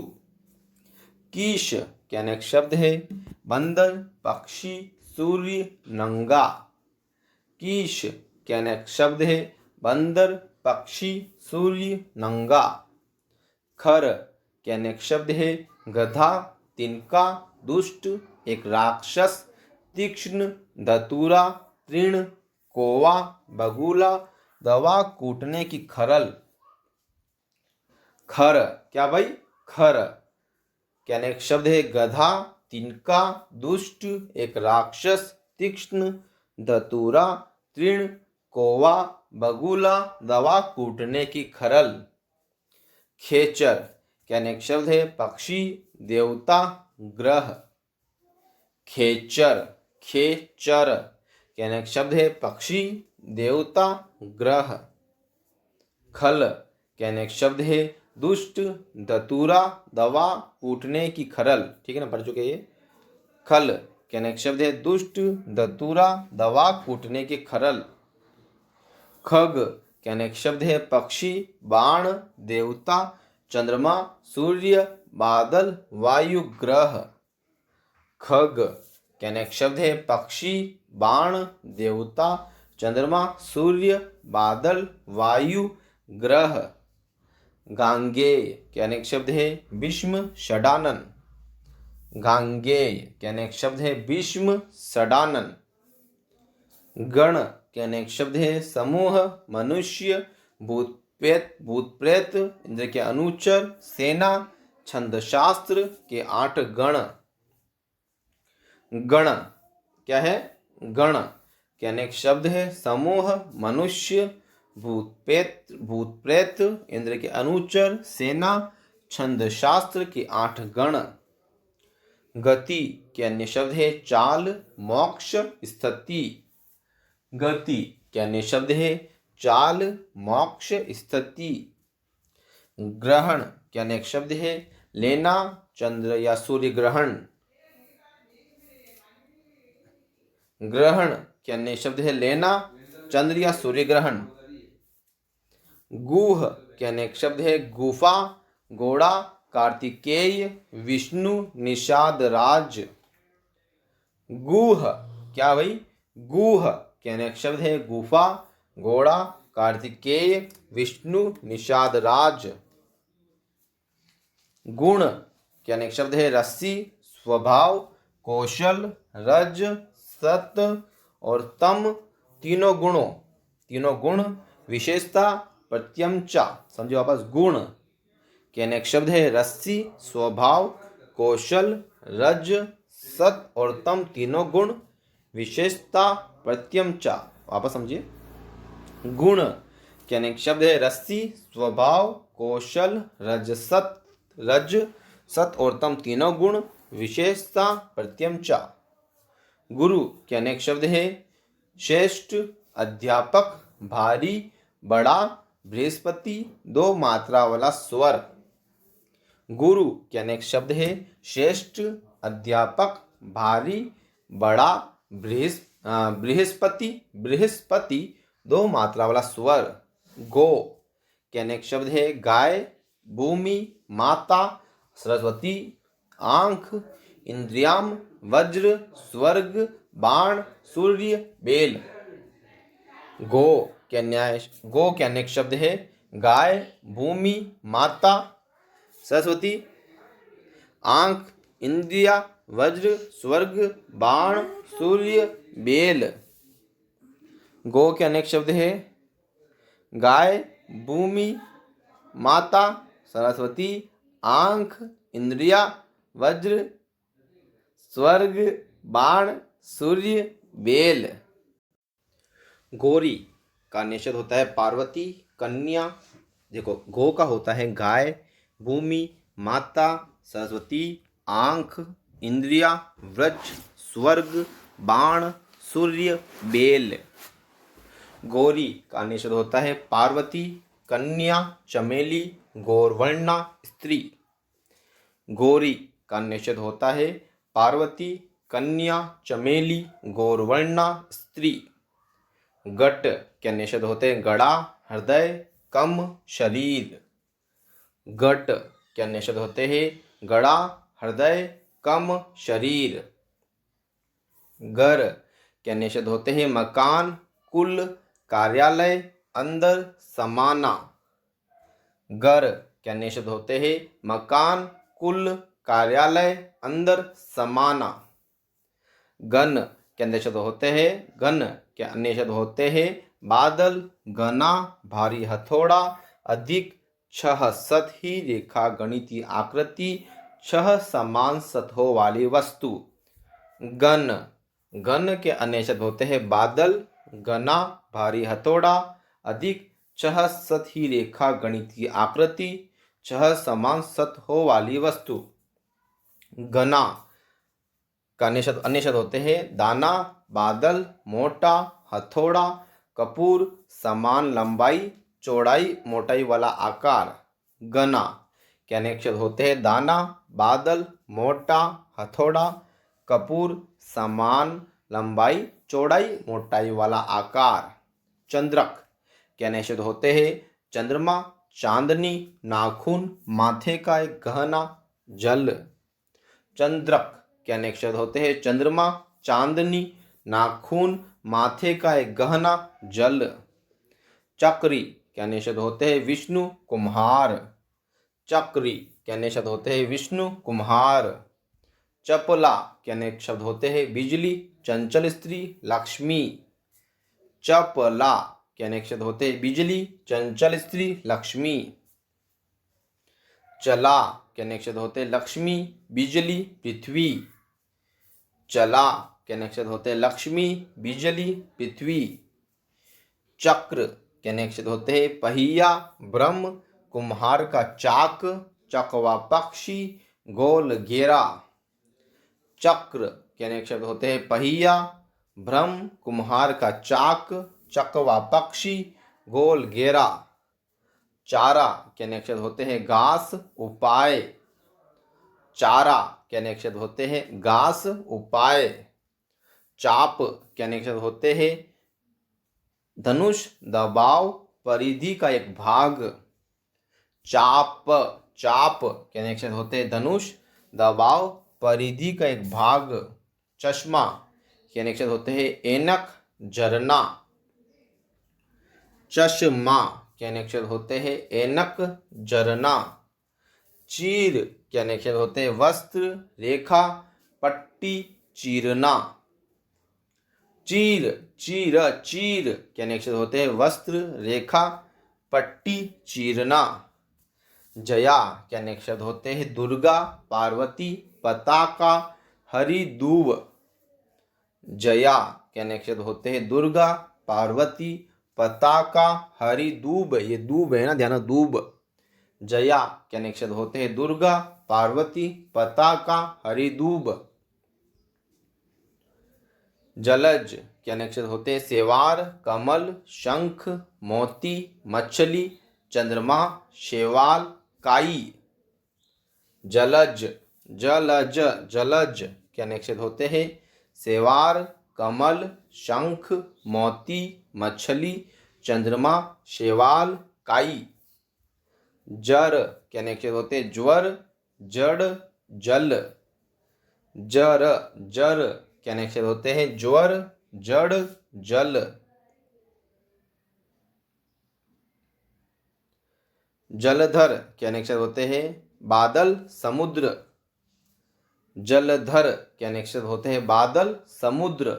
कीश के अनेक शब्द है बंदर, पक्षी, सूर्य, नंगा। कीश के अनेक शब्द है बंदर, पक्षी, सूर्य, नंगा। खर के अनेक शब्द है गधा, तिनका, दुष्ट, एक राक्षस, तीक्ष्ण, धतूरा, तृण, कोवा, बगुला, दवा कूटने की खरल। खर क्या भाई खर क्या अनेक शब्द है गधा, तिनका, दुष्ट, एक राक्षस, तीक्ष्ण, धतूरा, तृण, कोवा, बगुला, दवा कूटने की खरल। खेचर क्या अनेक शब्द है पक्षी, देवता, ग्रह। खेचर क्या अनेक शब्द है पक्षी, देवता, ग्रह। खल क्या अनेक शब्द है दुष्ट, धतूरा, दवा कूटने की खरल। ठीक है ना, पढ़ चुके ये। खल क्या अनेक शब्द है दुष्ट, धतूरा, दवा कूटने की खरल। खग क्या अनेक शब्द है पक्षी, बाण, देवता, चंद्रमा, सूर्य, बादल, वायु, ग्रह। खग क्या अनेक शब्द है पक्षी, बाण, देवता, चंद्रमा, सूर्य, बादल, वायु, ग्रह। गांगेय क्या अनेक शब्द है भीष्म, षडानन। गांगेय क्या अनेक शब्द है भीष्म, षडानन। गण के अनेक शब्द है समूह, मनुष्य, भूत प्रेत, इंद्र के अनुचर, सेना, छंद शास्त्र के 8 गण। गण क्या है गण के अनेक शब्द है समूह, मनुष्य, भूत प्रेत, इंद्र के अनुचर, सेना, छंद शास्त्र के 8 गण। गति के अन्य शब्द है चाल, मोक्ष, स्थिति। गति के अन्य शब्द है चाल, मोक्ष, स्थिति। ग्रहण के अनेक शब्द है लेना, चंद्र या सूर्य ग्रहण। ग्रहण के अन्य शब्द है लेना, चंद्र या सूर्य ग्रहण। गुह के अनेक शब्द है गुफा, घोड़ा, कार्तिकेय, विष्णु, निषाद राज। गुह क्या भाई गुह के अनेक शब्द है गुफा, घोड़ा, कार्तिकेय, विष्णु, निषाद राज। गुण के अनेक शब्द है रस्सी, स्वभाव, कौशल, रज, सत और तम तीनों गुण विशेषता प्रत्यमचा। समझो वापस गुण के अनेक शब्द है रस्सी, स्वभाव, कौशल, रज, सत और तम तीनों गुण विशेषता प्रत्यमचा। वापस समझिए, गुण के अनेक शब्द है रस्सी, स्वभाव, कौशल, रज सत और तम तीनों गुण विशेषता प्रत्यमचा। गुरु के अनेक शब्द है श्रेष्ठ, अध्यापक, भारी, बड़ा, बृहस्पति, दो मात्रा वाला स्वर। गुरु के अनेक शब्द है श्रेष्ठ, अध्यापक, भारी, बड़ा, बृहस्पति, दो मात्रा वाला स्वर। गो के अनेक शब्द है गाय, भूमि, माता, सरस्वती, आंख, इंद्रियाम, वज्र, स्वर्ग, बाण, सूर्य, बेल। गो के अनेक शब्द है गाय, भूमि, माता, सरस्वती, आंख, इंद्रिया, वज्र, स्वर्ग, बाण, सूर्य, बेल। गो के अनेक शब्द है गाय, भूमि, माता, सरस्वती, आंख, इंद्रिया, वज्र, स्वर्ग, बाण, सूर्य, बेल। गौरी का निषेध होता है पार्वती, कन्या। देखो, गो का होता है गाय, भूमि, माता, सरस्वती, आंख, इंद्रिया, वज्र, स्वर्ग, बाण, सूर्य, बेल। गौरी का निषेध होता है पार्वती, कन्या, चमेली, गौरवर्णा, स्त्री। गौरी का निषेध होता है पार्वती, कन्या, चमेली, गौरवर्णा, स्त्री। घट के निषेध होते हैं गड़ा, हृदय, कम, शरीर। घट के निषेध होते हैं गड़ा, हृदय, कम, शरीर। घर के निषेध होते हैं मकान, कुल, कार्यालय, अंदर, समाना। घर के निषेध होते हैं मकान, कुल, कार्यालय, अंदर, समाना। गण के निषेध होते हैं बादल, घना, भारी हथौड़ा, अधिक, छह सतही रेखा गणितीय आकृति, छह समान सतहों वाली वस्तु। गण के अनिषेध होते हैं बादल, घना, भारी हथौड़ा, अधिक, छह सतही रेखा गणितीय आकृति, छह समान सतहों वाली वस्तु। घना का अनिषेध होते हैं दाना, बादल, मोटा, हथौड़ा, कपूर, समान लंबाई, चौड़ाई, मोटाई वाला आकार। घना के अनिषेध होते हैं दाना, बादल, मोटा, हथौड़ा, कपूर, समान लंबाई, चौड़ाई, मोटाई वाला आकार। चंद्रक के अनिषेध होते हैं चंद्रमा, चांदनी, नाखून, माथे का एक गहना, जल। चंद्रक के अनेक शब्द होते हैं चंद्रमा, चांदनी, नाखून, माथे का एक गहना, जल। चक्री के अनेक शब्द होते हैं विष्णु, कुम्हार। चक्री के अनेक शब्द होते हैं विष्णु, कुम्हार। चपला के अनेक शब्द होते हैं बिजली, चंचल स्त्री, लक्ष्मी। चपला के अनेक शब्द होते हैं बिजली, चंचल स्त्री, लक्ष्मी। चला के अनेक शब्द होते हैं लक्ष्मी, बिजली, पृथ्वी। चला के अनेक शब्द होते हैं लक्ष्मी, बिजली, पृथ्वी। चक्र के अनेक शब्द होते हैं पहिया, ब्रह्म, कुम्हार का चाक, चकवा पक्षी, गोल घेरा। चक्र के अनेक शब्द होते हैं पहिया, ब्रह्म, कुम्हार का चाक, चकवा पक्षी, गोल घेरा। चारा के अनेक शब्द होते हैं घास, उपाय। चारा के अनेक शब्द होते हैं घास, उपाय। चाप के अनेक शब्द होते हैं धनुष, दबाव, परिधि का एक भाग। चाप के अनेक शब्द होते हैं धनुष, दबाव, परिधि का एक भाग। चश्मा के अनेक शब्द होते हैं ऐनक, झरना। चश्मा के अनेक शब्द होते हैं ऐनक, झरना। चीर के अनेक शब्द होते हैं वस्त्र, रेखा, पट्टी चीरना। चीर चीर चीर के अनेक शब्द होते हैं वस्त्र, रेखा, पट्टी, चीरना। जया के अनेक शब्द होते हैं दुर्गा, पार्वती, पताका, हरि दूब। जया के अनेक शब्द होते हैं दुर्गा, पार्वती, पताका, हरि दूब। ये दूब है ना, ध्यान, दूब। जया के अनेक शब्द होते हैं दुर्गा, पार्वती, पताका, हरि दूब। जलज के अनेक शब्द होते हैं सेवार, कमल, शंख, मोती, मछली, चंद्रमा, शेवाल, काई। जलज जलज जलज के अनेक शब्द होते हैं सेवार, कमल, शंख, मोती, मछली, चंद्रमा, शेवाल, काई। जर के अनेक शब्द होते हैं ज्वर, जड़, जल। जर जर के अनेक शब्द होते हैं ज्वर, जड़, जल। जलधर के अनेक शब्द होते हैं बादल, समुद्र। जलधर के अनेक शब्द होते हैं बादल, समुद्र।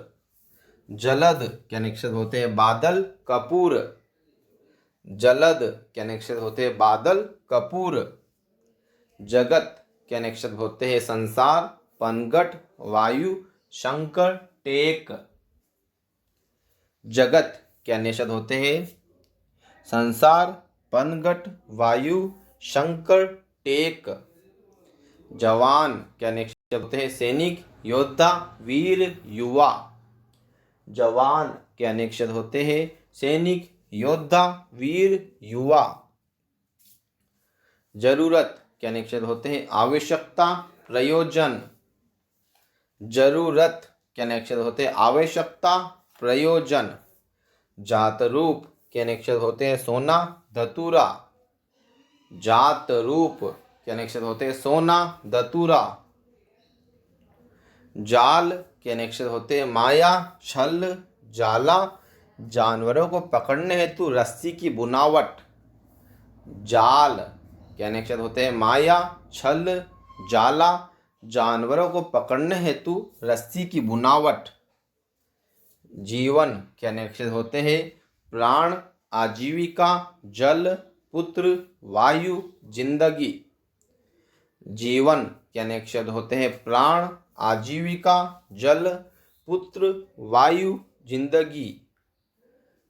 जलद के अनेक शब्द होते हैं बादल, कपूर। जलद के अनेक शब्द होते हैं बादल, कपूर। जगत के अनेक शब्द होते हैं संसार, पनघट, वायु, शंकर, टेक। जगत के अनेक शब्द होते हैं संसार, पनघट, वायु, शंकर, टेक। जवान के अनेक शब्द होते हैं सैनिक, योद्धा, वीर, युवा। जवान के अनेक शब्द होते हैं सैनिक, योद्धा, वीर, युवा। जरूरत के अनेक शब्द होते हैं आवश्यकता, प्रयोजन। जरूरत के अनेक शब्द होते हैं आवश्यकता, प्रयोजन। जात रूप के अनेक शब्द होते हैं सोना, धतूरा। जात रूप के अनेक शब्द होते हैं सोना, धतूरा। जाल के अनेक शब्द होते हैं माया, छल, जाला। जानवरों को पकड़ने हेतु रस्सी की बुनावट। जाल के अनेक शब्द होते हैं माया, छल, जाला। जानवरों को पकड़ने हेतु रस्सी की बुनावट। जीवन के अनेक शब्द होते हैं प्राण, आजीविका, जल, पुत्र, वायु, जिंदगी। जीवन के अनेक शब्द होते हैं प्राण, आजीविका, जल, पुत्र, वायु, जिंदगी।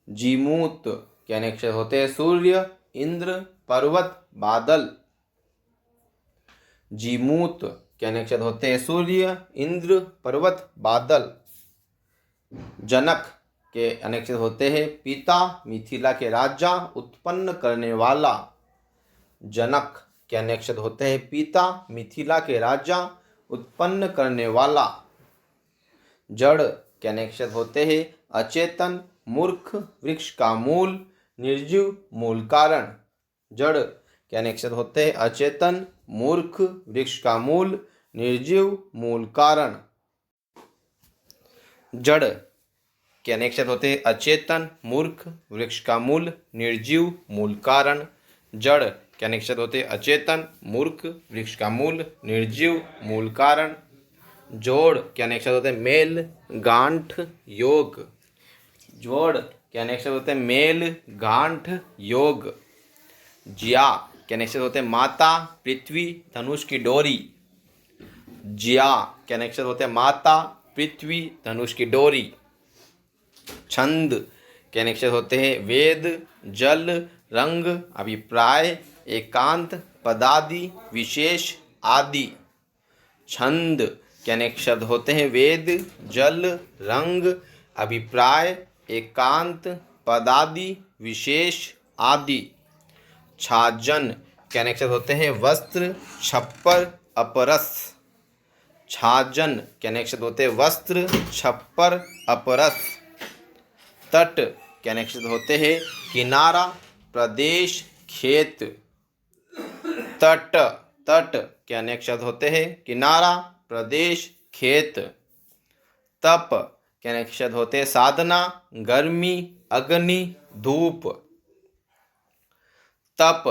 जीमूत के अनेक शब्द होते हैं सूर्य, इंद्र, पर्वत, बादल। जीमूत के अनेक शब्द होते हैं सूर्य, इंद्र, पर्वत, बादल। जनक के अनेक शब्द होते हैं पिता, मिथिला के राजा, उत्पन्न करने वाला। जनक के अनेक शब्द होते हैं पिता, मिथिला के राजा, उत्पन्न करने वाला। जड़ के अनेक शब्द होते हैं अचेतन, मूर्ख, वृक्ष का मूल, निर्जीव, मूल कारण। जड़ के अनेक शब्द होते हैं अचेतन, मूर्ख, वृक्ष का मूल, निर्जीव, मूल कारण। जड़ के अनेक शब्द होते हैं अचेतन, मूर्ख, वृक्ष का मूल, निर्जीव, मूल कारण। जड़ के अनेक शब्द होते हैं अचेतन, मूर्ख, वृक्ष का मूल, निर्जीव, मूल कारण। जोड़ के अनेक शब्द होते हैं मेल, गांठ, योग। जोड़ के अनेक शब्द होते हैं मेल, गांठ, योग। जिया के अनेक शब्द होते हैं माता, पृथ्वी, धनुष की डोरी। जिया के अनेक शब्द होते हैं माता, पृथ्वी, धनुष की डोरी। छंद के अनेक शब्द होते हैं वेद, जल, रंग, अभिप्राय, एकांत, पदादि, विशेष, आदि। छंद के अनेक शब्द होते हैं वेद, जल, रंग, अभिप्राय, एकांत, पदादि, विशेष, आदि। छाजन के अनेक शब्द होते हैं वस्त्र, छप्पर, अपरस। छाजन के अनेक शब्द होते हैं वस्त्र, छप्पर, अपरस। तट के अनेक शब्द होते हैं किनारा, प्रदेश, खेत। तट तट के अनेक शब्द होते हैं किनारा, प्रदेश, खेत। तप के अनेक शब्द होते हैं साधना, गर्मी, अग्नि, धूप। तप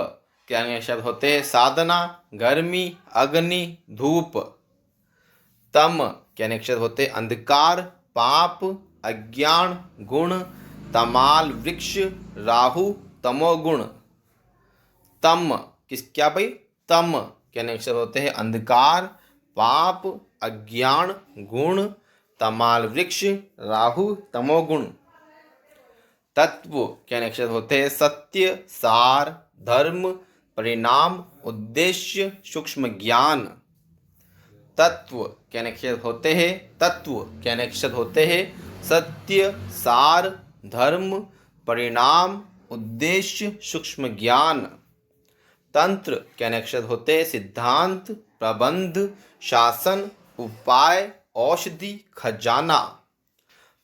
के अनेक शब्द होते हैं साधना, गर्मी, अग्नि, धूप। तम के अनेक शब्द होते हैं अंधकार, पाप, अज्ञान, गुण, तमाल वृक्ष, राहु, तमोगुण। तम क्या भाई? तम के अनेक शब्द होते हैं अंधकार, पाप, अज्ञान, गुण, तमाल वृक्ष, राहु, तमोगुण। तत्व के अनेक शब्द होते हैं सत्य, सार, धर्म, परिणाम, उद्देश्य, सूक्ष्म ज्ञान। तत्व के अनेक शब्द होते हैं सत्य, सार, धर्म, परिणाम, उद्देश्य, सूक्ष्म ज्ञान। तंत्र के अनेक शब्द होते हैं सिद्धांत, प्रबंध, शासन, उपाय, औषधि, खजाना।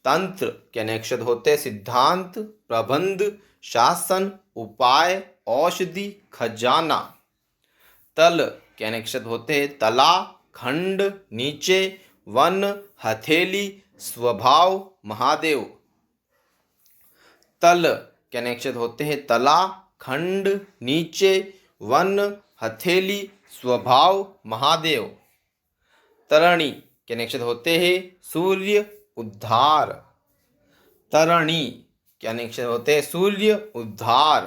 तंत्र के अनेक शब्द होते हैं सिद्धांत, प्रबंध, शासन, उपाय, औषधि, खजाना। तल के अनेक शब्द होते हैं तला, खंड, नीचे, वन, हथेली, स्वभाव, महादेव। तल के अनेक शब्द होते हैं तला, खंड, नीचे, वन, हथेली, स्वभाव, महादेव। तरणी के अनेक शब्द होते हैं सूर्य, उद्धार। तरणी के अनेक शब्द होते हैं सूर्य, उद्धार।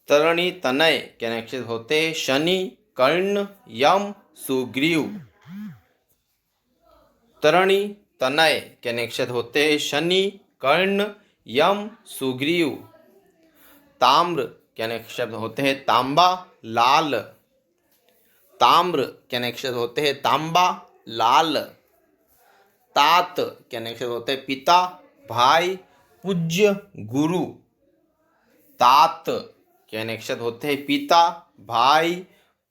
तरणी तनय के अनेक शब्द होते हैं शनि, कर्ण, यम, सुग्रीव। तरणी तनय के अनेक शब्द होते हैं शनि, कर्ण, यम, सुग्रीव। ताम्र के अनेक शब्द होते हैं तांबा, लाल। ताम्र के अनेक शब्द होते हैं तांबा, लाल। तात के अनेक शब्द होते हैं पिता, भाई, पूज्य, गुरु। तात के अनेक शब्द होते हैं पिता, भाई,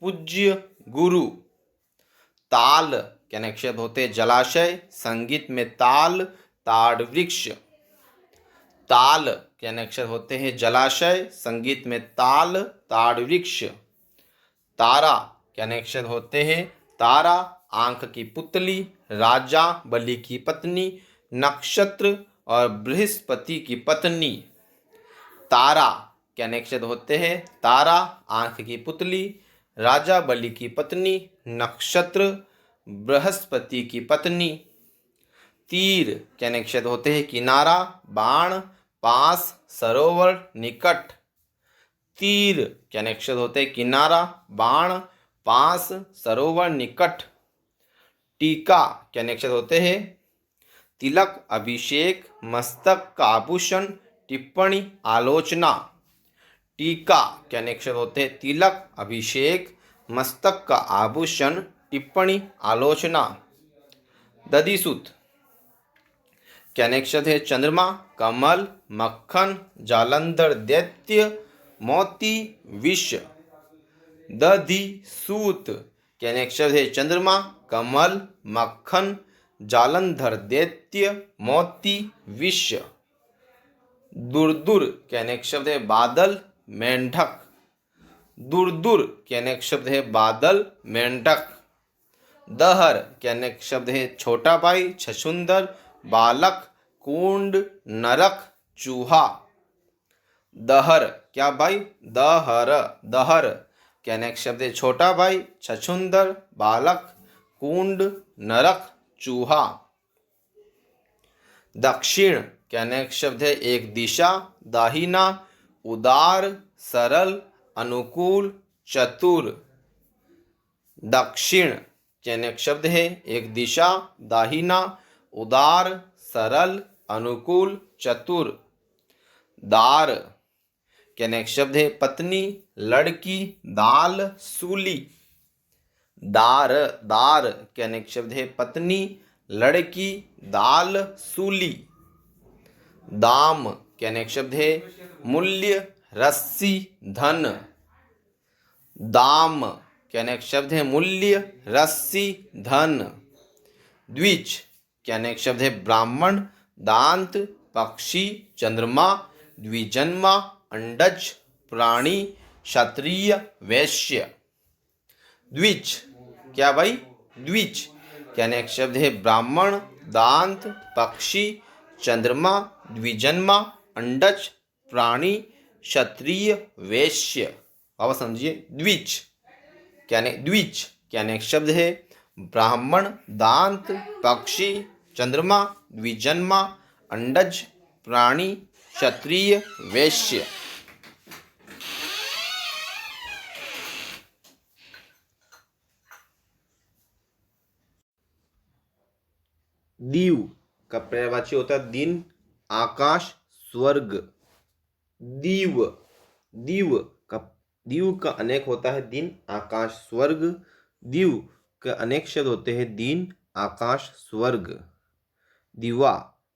पूज्य, गुरु। ताल के अनेक शब्द होते हैं जलाशय, संगीत में ताल, ताड़ वृक्ष। ताल के अनेक शब्द होते हैं जलाशय, संगीत में ताल, ताड़ वृक्ष। तारा के अनेक शब्द होते हैं तारा, आंख की पुतली, राजा, बलि की पत्नी, नक्षत्र और बृहस्पति की पत्नी। तारा के अनेक शब्द होते हैं तारा, आंख की पुतली, राजा, बलि की पत्नी, नक्षत्र, बृहस्पति की पत्नी। तीर के अनेक शब्द होते हैं किनारा, बाण, पास, सरोवर, निकट। तीर के अनेक शब्द होते हैं किनारा, बाण, पास, सरोवर, निकट। टीका के अनेक शब्द होते हैं तिलक, अभिषेक, मस्तक का आभूषण, टिप्पणी, आलोचना। टीका के अनेक शब्द होते हैं तिलक, अभिषेक, मस्तक का आभूषण, टिप्पणी, आलोचना। दधिसूत के अनेक शब्द है चंद्रमा, कमल, मक्खन, जालंधर, दैत्य, मोती, विष। दधिसूत के अनेक शब्द है चंद्रमा, कमल, मक्खन, जालंधर, दैत्य, मोती, विष। दूर के अनेक शब्द है बादल, मेंढक। दूर के अनेक शब्द है बादल, मेंढक। दहर के अनेक शब्द है छोटा भाई, छछूंदर, बालक, कुंड, नरक, चूहा। दहर क्या भाई? दहर। दहर के अनेक शब्द है छोटा भाई, छछूंदर, बालक, कुंड, नरक, चूहा। दक्षिण के अनेक शब्द है एक दिशा, दाहिना, उदार, सरल, अनुकूल, चतुर। दक्षिण के अनेक शब्द है एक दिशा, दाहिना, उदार, सरल, अनुकूल, चतुर। दार के अनेक शब्द है पत्नी, लड़की, दाल, सूली। दार। दार के अनेक शब्द है पत्नी, लड़की, दाल, सूली। दाम के अनेक शब्द है मूल्य, रस्सी, धन। दाम के अनेक शब्द है मूल्य, रस्सी, धन। द्विज के अनेक शब्द है ब्राह्मण, दांत, पक्षी, चंद्रमा, द्विजन्मा, अंडज, प्राणी, क्षत्रिय, वैश्य। द्विज क्या भाई? द्विज के अनेक शब्द है ब्राह्मण, दांत, पक्षी, चंद्रमा, द्विजन्मा, अंडज, प्राणी, क्षत्रिय, वैश्य। अब समझिए द्विज के अनेक शब्द है ब्राह्मण, दांत, पक्षी, चंद्रमा, द्विजन्मा, अंडज, प्राणी, क्षत्रिय, वैश्य। दीव का पर्यायवाची होता है दिन, आकाश, स्वर्ग। दीव, दीव का अनेक होता है दिन, आकाश, स्वर्ग। दीव के अनेक शब्द होते हैं दिन, आकाश, स्वर्ग। दीवा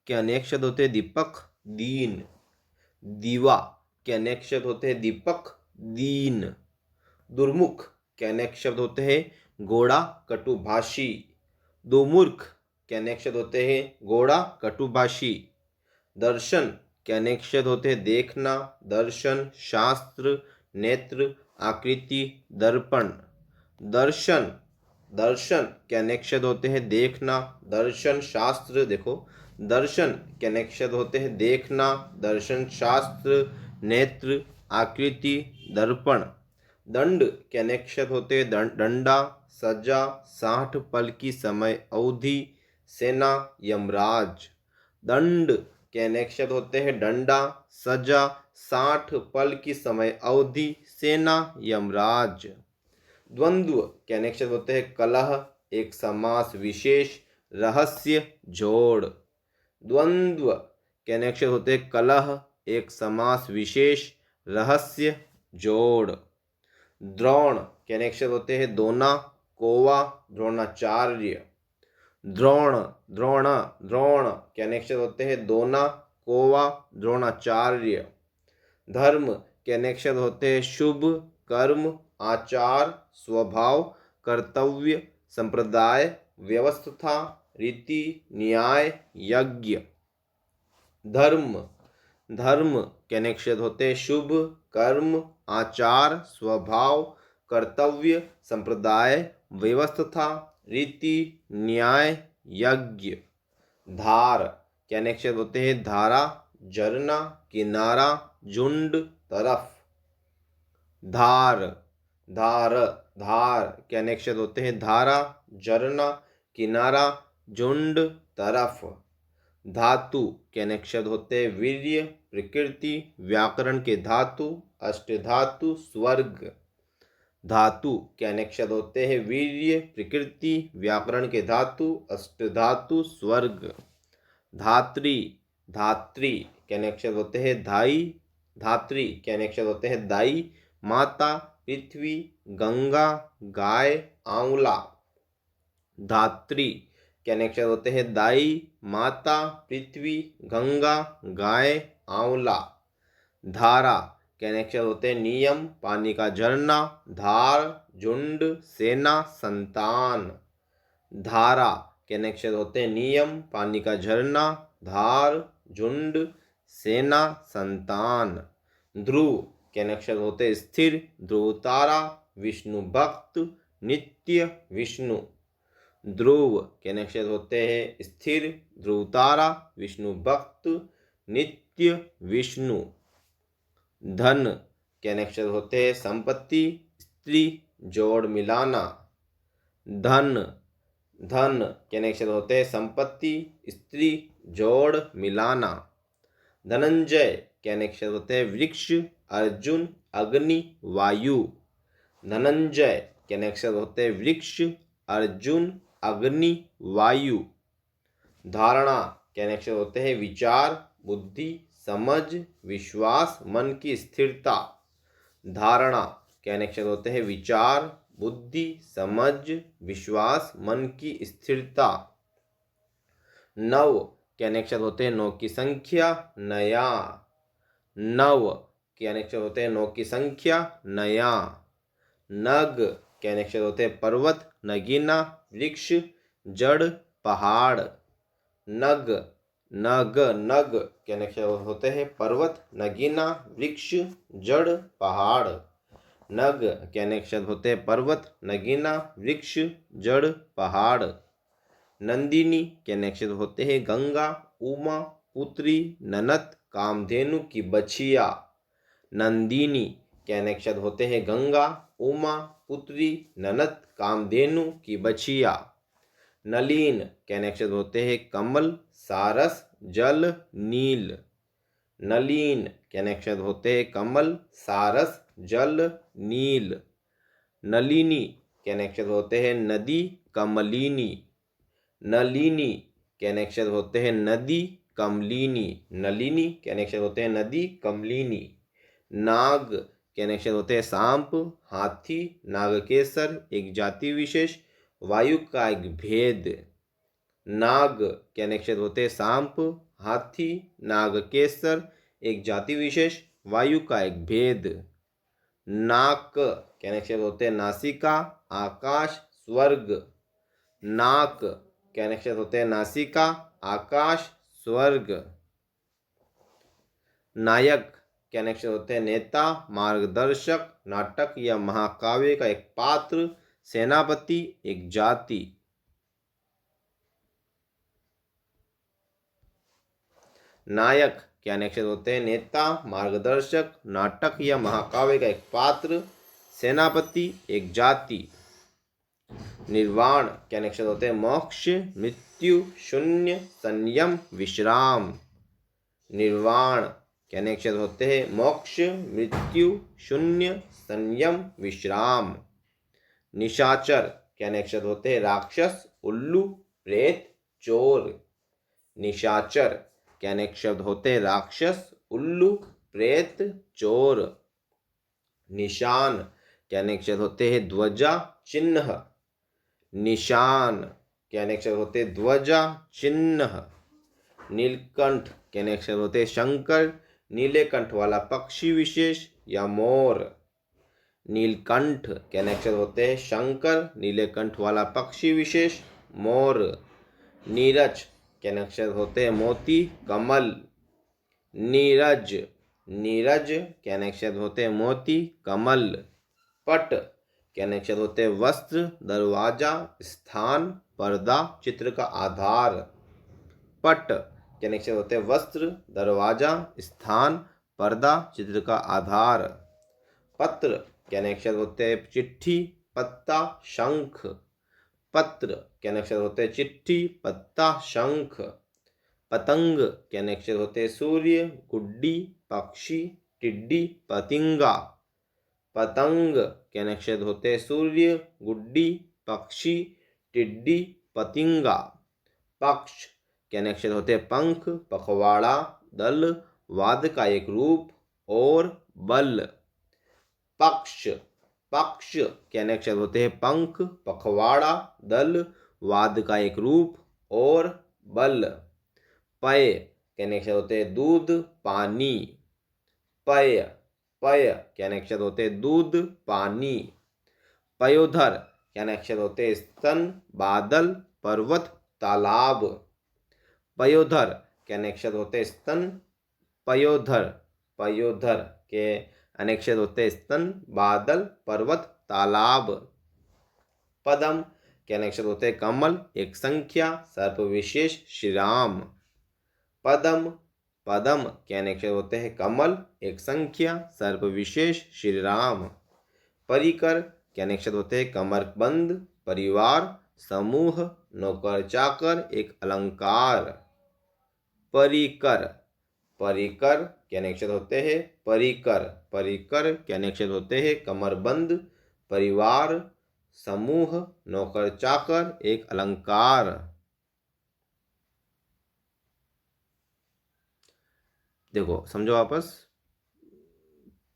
के अनेक शब्द होते हैं दीपक, दीन। दीवा के अनेक शब्द होते हैं दीपक, दीन। दुर्मुख के अनेक शब्द होते हैं घोड़ा, कटुभाषी। दुर्मुख के अनेक शब्द होते हैं घोड़ा, कटुभाषी। दर्शन के अनेक शब्द होते हैं देखना, दर्शन, शास्त्र, नेत्र, आकृति, दर्पण। दर्शन के अनेक शब्द होते हैं देखना, दर्शन, शास्त्र। देखो, दर्शन के अनेक शब्द होते हैं देखना, दर्शन, शास्त्र, नेत्र, आकृति, दर्पण। दंड के अनेक शब्द होते हैं डंडा, सजा, 60 पल की समय अवधि, सेना, यमराज। दंड के अनेक शब्द होते हैं डंडा, सजा, 60 पल की समय अवधि, सेना, यमराज। द्वंद्व के अनेक शब्द होते हैं कलह, एक समास विशेष, रहस्य, जोड़। द्वंद्व के अनेक शब्द होते हैं कलह, एक समास विशेष, रहस्य, जोड़। द्रोण के अनेक शब्द होते हैं दोना, कोवा, द्रोणाचार्य। द्रोण के अनेक शब्द होते हैं दोना, कोवा, द्रोणाचार्य। धर्म के अनेक शब्द होते हैं शुभ, कर्म, आचार, स्वभाव, कर्तव्य, संप्रदाय, व्यवस्था, रीति, न्याय, यज्ञ। धर्म के अनेक शब्द होते हैं शुभ, कर्म, आचार, स्वभाव, कर्तव्य, संप्रदाय, व्यवस्था, रीति, न्याय, यज्ञ। धार के अनेक शब्द होते हैं धारा, झरना, किनारा, झुंड, तरफ। धार के अनेक शब्द होते हैं धारा, झरना, किनारा, झुंड, तरफ। धातु के अनेक शब्द होते हैं वीर्य, प्रकृति, व्याकरण के धातु, अष्टधातु, स्वर्ग। धातु के अनेक शब्द होते हैं वीर्य, प्रकृति, व्याकरण के धातु, अष्टधातु, स्वर्ग। धात्री के अनेक शब्द होते हैं धाई, धात्री के अनेक शब्द होते हैं दाई, माता, पृथ्वी, गंगा, गाय, आंवला। धात्री के अनेक शब्द होते हैं दाई, माता, पृथ्वी, गंगा, गाय, आंवला। धारा के अनेक शब्द होते हैं नियम, पानी का झरना, धार, झुंड, सेना, संतान। धारा के अनेक शब्द होते हैं नियम, पानी का झरना, धार, झुंड, सेना, संतान। ध्रुव के अनेक शब्द होते हैं स्थिर, ध्रुव तारा, विष्णु भक्त, नित्य, विष्णु। ध्रुव के अनेक शब्द होते हैं स्थिर, ध्रुव तारा, विष्णु भक्त, नित्य, विष्णु। धन के अनेक शब्द होते हैं संपत्ति, स्त्री, जोड़ मिलाना। धन के अनेक शब्द होते हैं संपत्ति, स्त्री, जोड़ मिलाना। धनंजय के अनेक शब्द होते हैं वृक्ष, अर्जुन, अग्नि, वायु। धनंजय के अनेक शब्द होते हैं वृक्ष, अर्जुन, अग्नि, वायु। धारणा के अनेक शब्द होते हैं विचार, बुद्धि, समझ, विश्वास, मन की स्थिरता। धारणा के अनेक शब्द होते हैं विचार, बुद्धि, समझ, विश्वास, मन की स्थिरता। नव के अनेक शब्द होते हैं नौ की संख्या, नया। नव के अनेक शब्द होते हैं नौ की संख्या, नया। नग के अनेक शब्द होते हैं पर्वत, नगीना, वृक्ष, जड़, पहाड़। नग के अनेक शब्द होते हैं पर्वत, नगीना, वृक्ष, जड़, पहाड़। नग के अनेक शब्द होते हैं पर्वत, नगीना, वृक्ष, जड़, पहाड़। नंदिनी के अनेक शब्द होते हैं गंगा, उमा, पुत्री, ननद, कामधेनु की बछिया। नंदिनी के अनेक शब्द होते हैं गंगा, उमा, पुत्री, ननद, कामधेनु की बछिया। नलीन के अक्षर होते हैं कमल, सारस, जल, नील। नलीन के अक्षर होते हैं कमल, सारस, जल, नील। नलिनी के अक्षर होते हैं नदी, कमलिनी। नलिनी के अक्षर होते हैं नदी, कमलिनी। नलिनी के अक्षर होते हैं नदी, कमलिनी। नाग के अक्षर होते हैं सांप, हाथी, नागकेसर एक जाति विशेष, वायु का एक भेद। नाग के अक्षर होते हैं सांप, हाथी, नागकेसर एक जाति विशेष, वायु का एक भेद। नाक के अक्षर होते हैं नासिका, आकाश, स्वर्ग। नाक के अक्षर होते हैं नासिका, आकाश, स्वर्ग। नायक के अक्षर होते हैं नेता, मार्गदर्शक, नाटक या महाकाव्य का एक पात्र, सेनापति एक जाति। नायक के अक्षर होते हैं नेता, मार्गदर्शक, नाटक या महाकाव्य का एक पात्र, सेनापति एक जाति। निर्वाण के अक्षर होते हैं मोक्ष, मृत्यु, शून्य, संयम, विश्राम। निर्वाण के अक्षर होते हैं मोक्ष, मृत्यु, शून्य, संयम, विश्राम। निशाचर के अक्षर होते हैं राक्षस, उल्लू, प्रेत, चोर। निशाचर के अक्षर होते हैं राक्षस, उल्लू, प्रेत, चोर। निशान के अक्षर होते हैं ध्वजा, चिन्ह। निशान के अक्षर होते हैं ध्वजा, चिन्ह। नीलकंठ के अक्षर होते हैं शंकर, नीले कंठ वाला पक्षी विशेष या मोर। नीलकंठ के अक्षर होते हैं शंकर, नीले कंठ वाला पक्षी विशेष, मोर। नीरज के अक्षर होते हैं मोती, कमल। नीरज, नीरज के अक्षर होते हैं मोती, कमल। पट के अक्षर होते हैं वस्त्र, दरवाजा, स्थान, पर्दा, चित्र का आधार। पट के अक्षर होते हैं वस्त्र, दरवाजा, स्थान, पर्दा, चित्र का आधार। पत्र के अक्षर होते हैं चिट्ठी, पत्ता, शंख। पत्र के अक्षर होते हैं चिट्ठी, पत्ता, शंख। पतंग के अक्षर होते हैं सूर्य, गुड्डी, पक्षी, टिड्डी, पतिंगा। पतंग के अक्षर होते हैं सूर्य, गुड्डी, पक्षी, टिड्डी, पतिंगा। पक्ष के अक्षर होते हैं पंख, पखवाड़ा, दल, वाद का एक रूप और बल। पक्ष, पक्ष के अक्षर होते हैं पंख, पखवाड़ा, दल, वाद का एक रूप और बल। पय के अक्षर होते हैं दूध, पानी। पय, पय के अक्षर होते हैं दूध, पानी। पयोधर के अक्षर होते हैं स्तन, बादल, पर्वत, तालाब। पयोधर के अक्षर होते हैं स्तन, पयोधर, पयोधर के अक्षर होते हैं स्तन, बादल, पर्वत, तालाब। पदम के अक्षर होते हैं कमल, एक संख्या, सर्प विशेष, श्री राम। पदम, पदम के अक्षर होते हैं कमल, एक संख्या, सर्प विशेष, श्री राम। परिकर के अक्षर होते हैं कमरबंद, परिवार, समूह, नौकर चाकर, एक अलंकार। परिकर, परिकर के अक्षर होते हैं परिकर, परिकर के अक्षर होते हैं कमरबंद, परिवार, समूह, नौकर चाकर, एक अलंकार। देखो समझो वापस।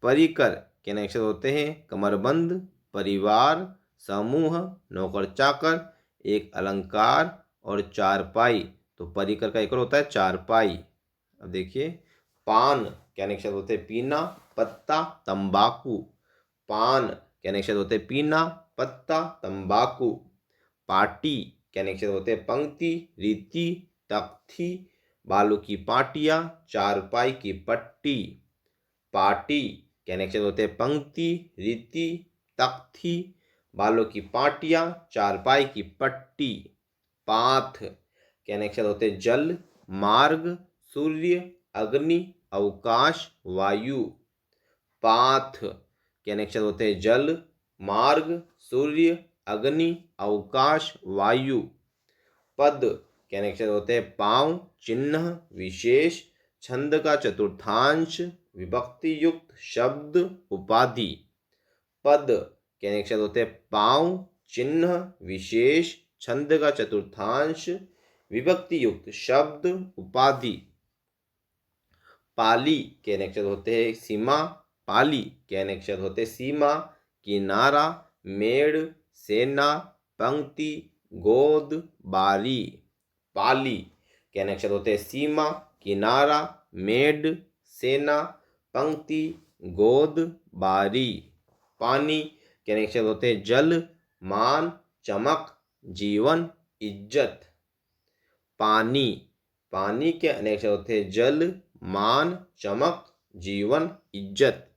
परिकर के अक्षर होते हैं कमरबंद, परिवार, समूह, नौकर चाकर, एक अलंकार और चारपाई। तो परिकर का एक और होता है चारपाई। अब देखिए, पान के अक्षर होते हैं पीना, पत्ता, तंबाकू। पान के अक्षर होते हैं पीना, पत्ता, तंबाकू। पाटी के अक्षर होते हैं पंक्ति, रीति, तख्ती, बालों की पाटियां, चारपाई की पट्टी। पाटी के अक्षर होते हैं पंक्ति, रीति, तख्ती, बालों की पाटियां, चारपाई की पट्टी। पाथ के अक्षर होते हैं जल, मार्ग, सूर्य, अग्नि, अवकाश, वायु। पाथ के अक्षर होते हैं जल, मार्ग, सूर्य, अग्नि, अवकाश, वायु। पद के अनेक होते हैं पांव, चिन्ह, विशेष, छंद का चतुर्थांश, विभक्ति युक्त शब्द, उपाधि। पद के अनेक होते हैं पांव, चिन्ह, विशेष, छंद का चतुर्थांश, विभक्ति युक्त शब्द, उपाधि। पाली के अनेक होते हैं सीमा, पाली के अनेक होते हैं सीमा, किनारा, मेड़, सेना, पंक्ति, गोद, बारी। पाली के अनेक होते हैं सीमा, किनारा, मेड़, सेना, पंक्ति, गोद, बारी। पानी के अनेक होते हैं जल, मान, चमक, जीवन, इज्जत। पानी, पानी के अनेक होते हैं जल, मान, चमक, जीवन, इज्जत।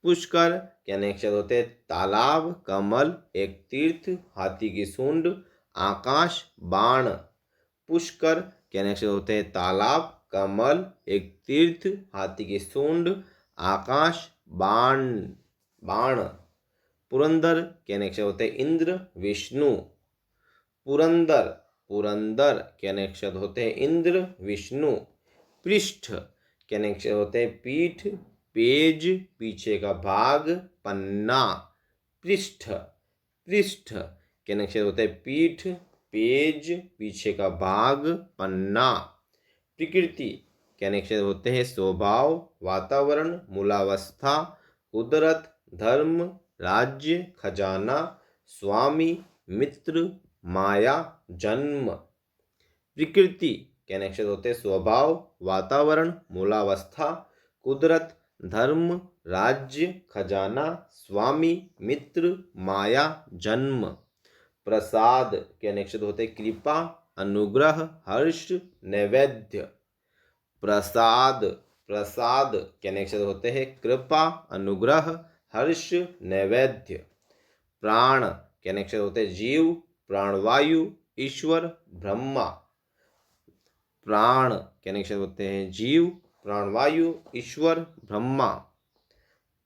पुष्कर के अनेक होते हैं तालाब, कमल, एक तीर्थ, हाथी की सूंड, आकाश, बाण। पुष्कर के अनेक होते हैं तालाब, कमल, एक तीर्थ, हाथी की सूंड, आकाश, बाण, बाण। पुरंदर के अनेक होते हैं इंद्र, विष्णु। पुरंदर, पुरंदर के अनेक होते हैं इंद्र, विष्णु। पृष्ठ के अनेक होते हैं पीठ, पेज, पीछे का भाग, पन्ना। पृष्ठ, पृष्ठ के अनेक होते हैं पीठ, पेज, पीछे का भाग, पन्ना। प्रकृति के अनेक होते हैं स्वभाव, वातावरण, मूलावस्था, कुदरत, धर्म, राज्य, खजाना, स्वामी, मित्र, माया, जन्म। प्रकृति के अनेक होते हैं स्वभाव, वातावरण, मूलावस्था, कुदरत, धर्म, राज्य, खजाना, स्वामी, मित्र, माया, जन्म। प्रसाद के अनेक होते हैं कृपा, अनुग्रह, हर्ष, नैवेद्य। प्रसाद, प्रसाद के अनेक होते हैं कृपा, अनुग्रह, हर्ष, नैवेद्य। प्राण के अनेक होते हैं जीव, प्राणवायु, ईश्वर, ब्रह्मा। प्राण के अनेक होते हैं जीव, प्राणवायु, ईश्वर, ब्रह्मा।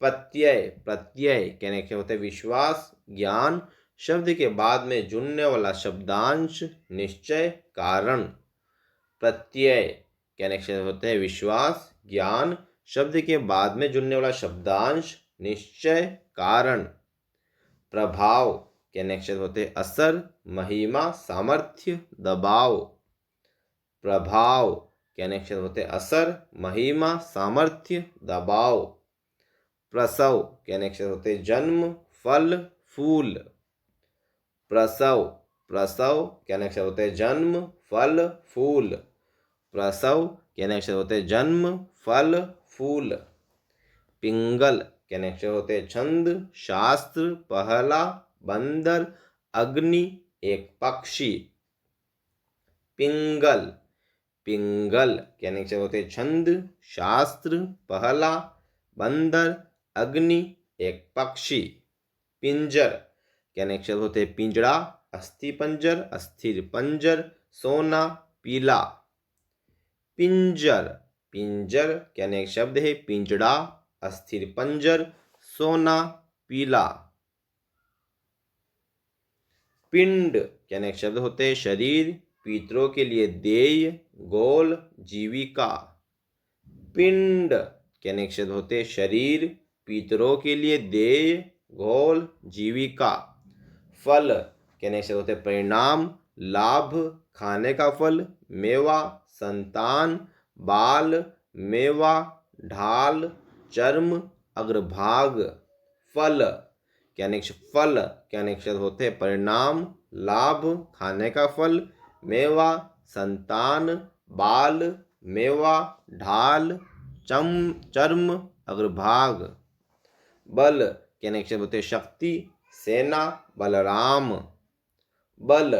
प्रत्यय, प्रत्यय के अनेक होते हैं विश्वास, ज्ञान, शब्द के बाद में जुड़ने वाला शब्दांश, निश्चय, कारण। प्रत्यय के अनेक होते हैं विश्वास, ज्ञान, शब्द के बाद में जुड़ने वाला शब्दांश, निश्चय, कारण। प्रभाव के अनेक होते हैं असर, महिमा, सामर्थ्य, दबाव। प्रभाव के अनेक होते हैं असर, महिमा, सामर्थ्य, दबाव। प्रसव के अनेक होते हैं जन्म, फल, फूल। प्रसव, प्रसव के अनेक होते हैं जन्म, फल, फूल। प्रसव के अनेक होते हैं जन्म, फल, फूल। पिंगल के अनेक होते हैं छंद, शास्त्र, पहला, बंदर, अग्नि, एक पक्षी। पिंगल, पिंगल के अनेक होते हैं छंद, शास्त्र, पहला, बंदर, अग्नि, एक पक्षी। पिंजर के अनेक होते हैं पिंजड़ा, अस्थिपंजर, अस्थिर पंजर, सोना, पीला। पिंजर, पिंजर के अनेक शब्द है पिंजड़ा, अस्थिर पंजर, सोना, पीला। पिंड के अनेक शब्द होते हैं शरीर, पितरों के लिए देय, गोल, जीविका। पिंड के अनेक शब्द होते हैं शरीर, पितरों के लिए देय, गोल, जीविका। फल के अनेक शब्द होते हैं परिणाम, लाभ, खाने का फल, मेवा, संतान, बाल, मेवा, ढाल, चर्म, अग्रभाग। फल के अनेक शब्द होते हैं परिणाम, लाभ, खाने का फल, मेवा, संतान, बाल, मेवा, ढाल, चर्म, अग्रभाग। बल के अनेक शब्द होते हैं शक्ति, सेना, बलराम। बल,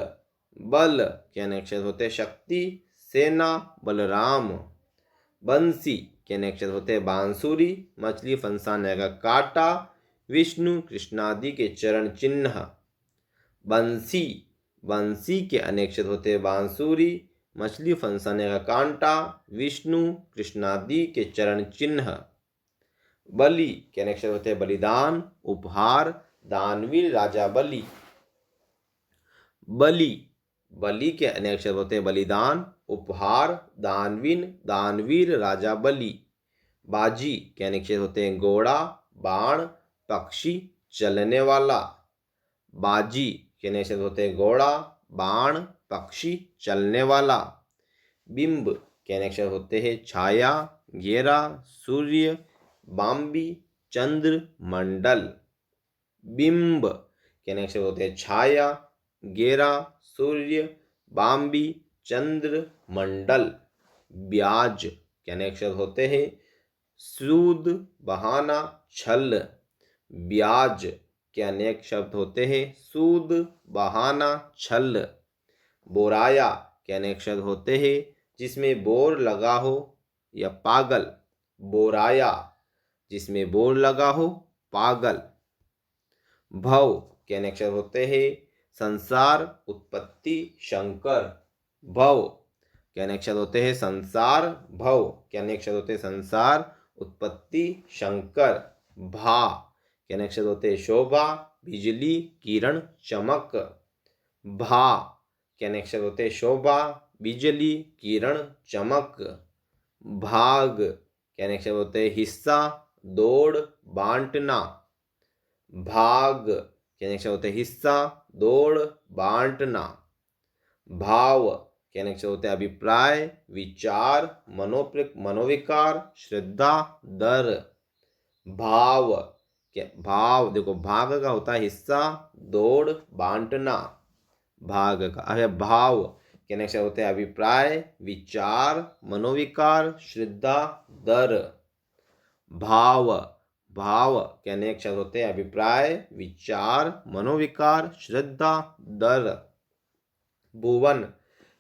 बल के अनेक शब्द होते हैं शक्ति, सेना, बलराम। बंसी के अनेक शब्द होते हैं बांसुरी, मछली फंसाने का कांटा, विष्णु कृष्णादि के चरण चिन्ह। बंसी, बंसी के अनेक शब्द होते हैं बांसुरी, मछली फंसाने का कांटा, विष्णु कृष्णादि के चरण चिन्ह। बलि के अक्षर होते हैं बलिदान, उपहार, दानवीर राजा बलि। बलि, बलि के अन्य अक्षर होते हैं बलिदान, उपहार, दानवीर राजा बलि। बाजी के अन्य अक्षर होते हैं घोड़ा, बाण, पक्षी, चलने वाला। बाजी के अन्य अक्षर होते हैं घोड़ा, बाण, पक्षी, चलने वाला। बिंब के अन्य अक्षर होते हैं छाया, घेरा, सूर्य, बाम्बी, चंद्र, मंडल। बिंब के अन्य अक्षर होते हैं छाया, घेरा, सूर्य, बाम्बी, चंद्र, मंडल। ब्याज के अन्य अक्षर होते हैं सूद, बहाना, छल। ब्याज के अनेक शब्द होते हैं सूद, बहाना, छल। बोराया के अनेक शब्द होते हैं जिसमें बोर लगा हो या पागल। बोराया, जिसमें बोर लगा हो, पागल। भव के अनेक शब्द होते हैं संसार, उत्पत्ति, शंकर। भव के अनेक शब्द होते हैं संसार, भव के अनेक शब्द होते हैं संसार, उत्पत्ति, शंकर। भा के अनेक शब्द होते हैं शोभा, बिजली, किरण, चमक। भा के अनेक शब्द होते हैं शोभा, बिजली, किरण, चमक। भाग के अनेक शब्द होते हैं हिस्सा, दौड़, बांटना। भाग के अनेक शब्द होते हैं हिस्सा, दौड़, बांटना। भाव के अनेक शब्द होते हैं अभिप्राय, विचार, मनोविकार, श्रद्धा, डर। भाव भाव देखो, भाग का होता है हिस्सा, दौड़, बांटना। भाग का भाव के अनेक शब्द होते हैं अभिप्राय, विचार, मनोविकार, श्रद्धा, डर। भाव भाव के अनेक शब्द होते हैं अभिप्राय, विचार, मनोविकार, श्रद्धा, डर। भुवन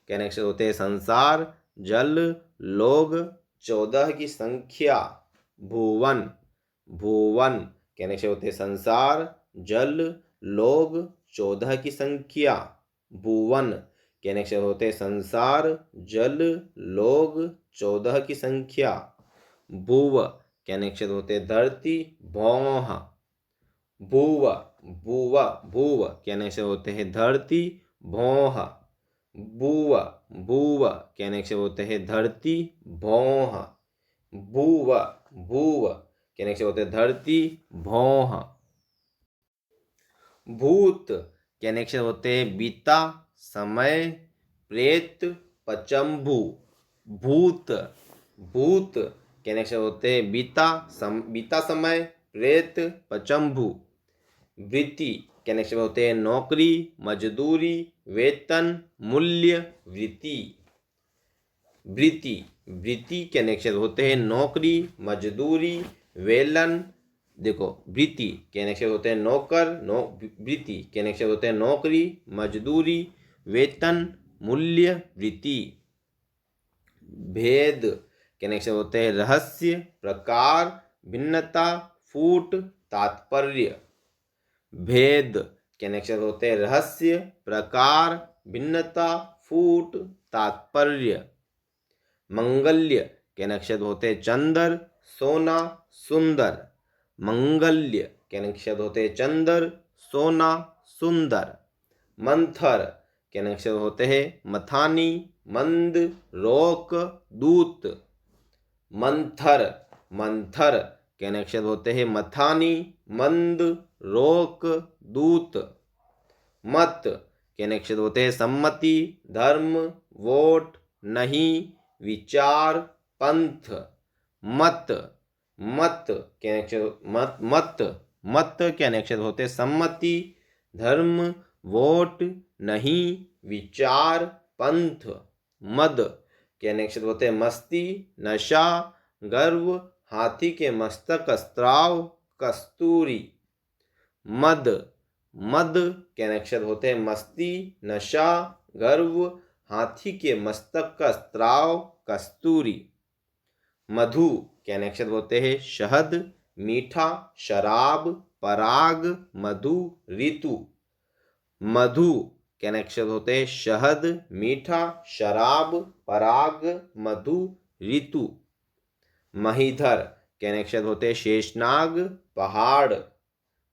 के अनेक शब्द होते हैं संसार, जल, लोग, 14 की संख्या। भुवन भुवन के अनेक शब्द होते हैं संसार, जल, लोग, 14 की संख्या। भुवन के अनेक शब्द होते हैं संसार, जल, लोग, 14 की संख्या। भुव के अनेक शब्द होते हैं धरती, भौह। भुव भुव भुव के अनेक शब्द होते हैं धरती, भौह। भुव भुव के अनेक शब्द होते हैं धरती, भौह। भुव भुव के अनेक शब्द होते हैं धरती, भौह। भूत के अनेक शब्द होते हैं बीता, समय, प्रेत, पचम्भू। भूत भूत के अनेक शब्द होते हैं बीता समय, प्रेत, पचम्भू। वृत्ति के अनेक शब्द होते हैं नौकरी, मजदूरी, वेतन, मूल्य, वृत्ति। वृत्ति वृत्ति के अनेक शब्द होते हैं नौकरी, मजदूरी, वेतन। देखो, वृत्ति के अनेक शब्द होते हैं वृत्ति के अनेक शब्द होते हैं नौकरी, मजदूरी, वेतन, मूल्य, वृत्ति। भेद के अनेक शब्द होते हैं रहस्य, प्रकार, भिन्नता, फूट, तात्पर्य। भेद के अनेक शब्द होते हैं रहस्य, प्रकार, भिन्नता, फूट, तात्पर्य। मंगल्य के अनेक शब्द होते हैं चंदर, सोना, सुंदर। मंगल्य के अनेक शब्द होते हैं चंदर, सोना, सुंदर। मंथर के अनेक शब्द होते हैं मथानी, मंद, रोक, दूत। मंथर मंथर के अनेक शब्द होते हैं मथानी, मंद, रोक, दूत। मत के अनेक शब्द होते हैं सम्मति, धर्म, वोट, नहीं, विचार, पंथ। मत मत के अनेक शब्द मत के अनेक शब्द होते हैं सम्मति, धर्म, वोट, नहीं, विचार, पंथ। मद के अनेक शब्द होते हैं मस्ती, नशा, गर्व, हाथी के मस्तक, स्त्राव, कस्तूरी। मद मद के अनेक शब्द होते हैं मस्ती, नशा, गर्व, हाथी के मस्तक का स्त्राव, कस्तूरी। मधु के अनेक शब्द होते हैं शहद, मीठा, शराब, पराग, मधु, ऋतु। मधु के अनेक शब्द होते हैं शहद, मीठा, शराब, पराग, मधु, ऋतु। महीधर के अक्षर होते हैं शेषनाग पहाड़।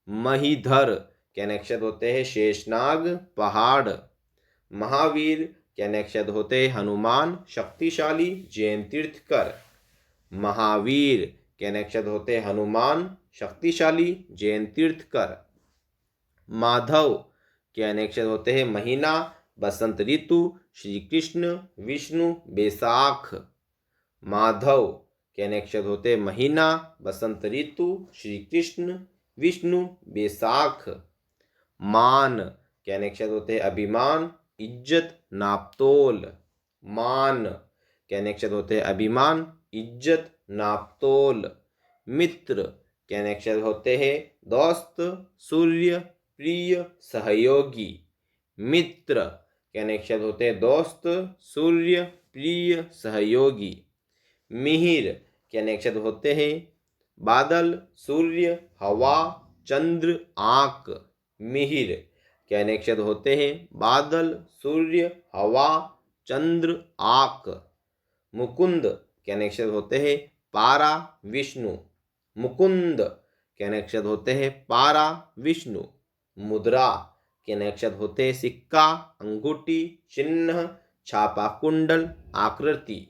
महीधर के अक्षर होते हैं शेषनाग पहाड़। महावीर के अक्षर होते हैं हनुमान शक्तिशाली जैन तीर्थकर। महावीर के अक्षर होते हैं हनुमान शक्तिशाली जैन तीर्थकर। माधव के अक्षर होते हैं महीना बसंत ऋतु श्री कृष्ण विष्णु बैसाख। माधव के अक्षर होते हैं महीना बसंत ऋतु श्री कृष्ण विष्णु बैसाख। मान के अक्षर होते हैं अभिमान इज्जत नापतोल। मान के अक्षर होते हैं अभिमान इज्जत नापतोल। मित्र के अक्षर होते हैं दोस्त सूर्य प्रिय सहयोगी। मित्र के अक्षर होते हैं दोस्त सूर्य प्रिय सहयोगी। मिहिर के अक्षर होते हैं बादल सूर्य हवा चंद्र आँख। मिहिर के अक्षर होते हैं बादल सूर्य हवा चंद्र आँख। मुकुंद के अक्षर होते हैं पारा विष्णु। मुकुंद के अक्षर होते हैं पारा विष्णु। मुद्रा के अक्षर होते हैं सिक्का अंगूठी चिन्ह छापा कुंडल आकृति।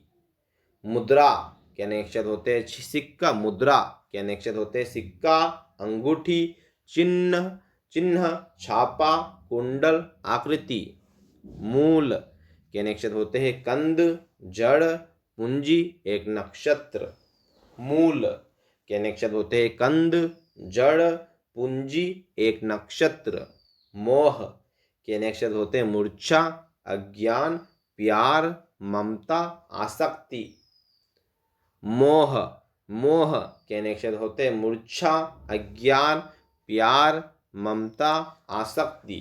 मुद्रा के अक्षर होते हैं सिक्का। मुद्रा के अक्षर होते हैं सिक्का अंगूठी चिन्ह चिन्ह छापा कुंडल आकृति। मूल के अक्षर होते हैं कंद जड़ पूंजी एक नक्षत्र। मूल के अक्षर होते हैं कंद जड़ पूंजी एक नक्षत्र। मोह के अक्षर होते हैं मूर्छा अज्ञान प्यार ममता आसक्ति। मोह मोह के अक्षर होते हैं मूर्छा अज्ञान प्यार ममता आसक्ति।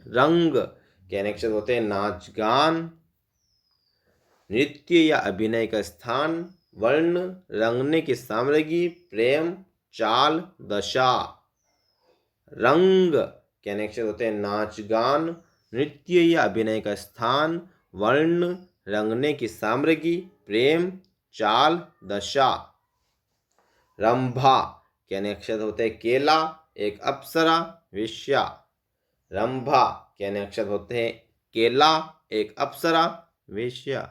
रंग के अक्षर होते हैं नाच गान नृत्य या अभिनय का स्थान वर्ण रंगने की सामग्री प्रेम चाल दशा। रंग के अक्षर होते हैं नाच गान नृत्य या अभिनय का स्थान वर्ण रंगने की सामग्री प्रेम चाल दशा। रंभा के अक्षर होते हैं केला एक अप्सरा वेश्या। रंभा के अक्षर होते हैं केला एक अप्सरा वेश्या।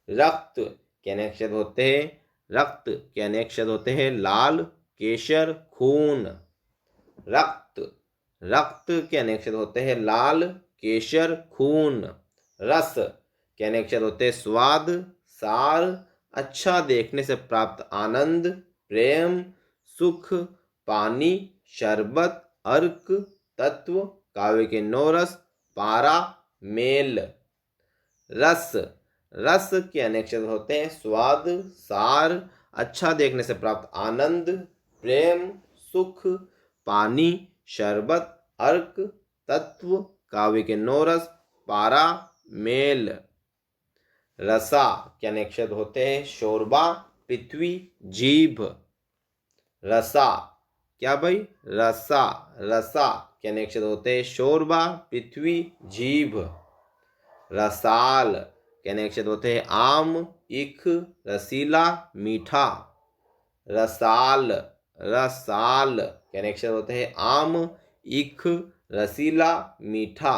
रक्त के अक्षर होते हैं रक्त के अक्षर होते हैं लाल केशर खून। रक्त रक्त के अक्षर होते हैं लाल केशर खून। रस के अक्षर होते हैं स्वाद सार अच्छा देखने से प्राप्त आनंद प्रेम सुख पानी शरबत अर्क तत्व काव्य के नौरस पारा मेल। रस रस के अक्षर होते हैं स्वाद सार अच्छा देखने से प्राप्त आनंद प्रेम सुख पानी शरबत अर्क तत्व काव्य के नौरस पारा मेल। रसा के अक्षर होते हैं शोरबा पृथ्वी जीभ। रसा क्या भाई रसा रसा के अक्षर होते हैं शोरबा पृथ्वी जीभ। रसाल के अक्षर होते हैं आम इख रसीला मीठा। रसाल रसाल के अक्षर होते हैं आम इख रसीला मीठा।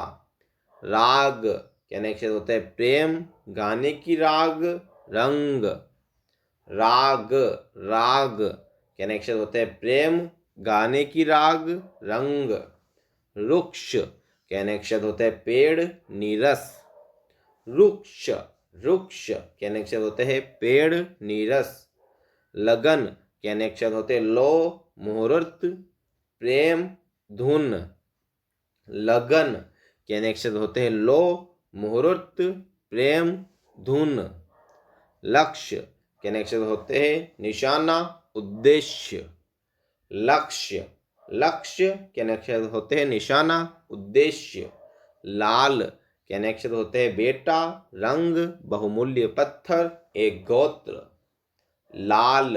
राग के अक्षर होते हैं प्रेम गाने की राग रंग। राग राग के अक्षर होते हैं प्रेम गाने की राग रंग। रुक्ष के अक्षर होते हैं पेड़ नीरस। रुक्ष रुक्ष के अक्षर होते हैं पेड़ नीरस। लगन के अक्षर होते हैं लो मुहूर्त प्रेम धुन। लगन के अक्षर होते हैं लो मुहूर्त प्रेम धुन। लक्ष्य के अक्षर होते हैं निशाना उद्देश्य। लक्ष्य लक्ष्य के अक्षर होते हैं निशाना उद्देश्य। लाल के अक्षर होते हैं बेटा रंग बहुमूल्य पत्थर एक गोत्र। लाल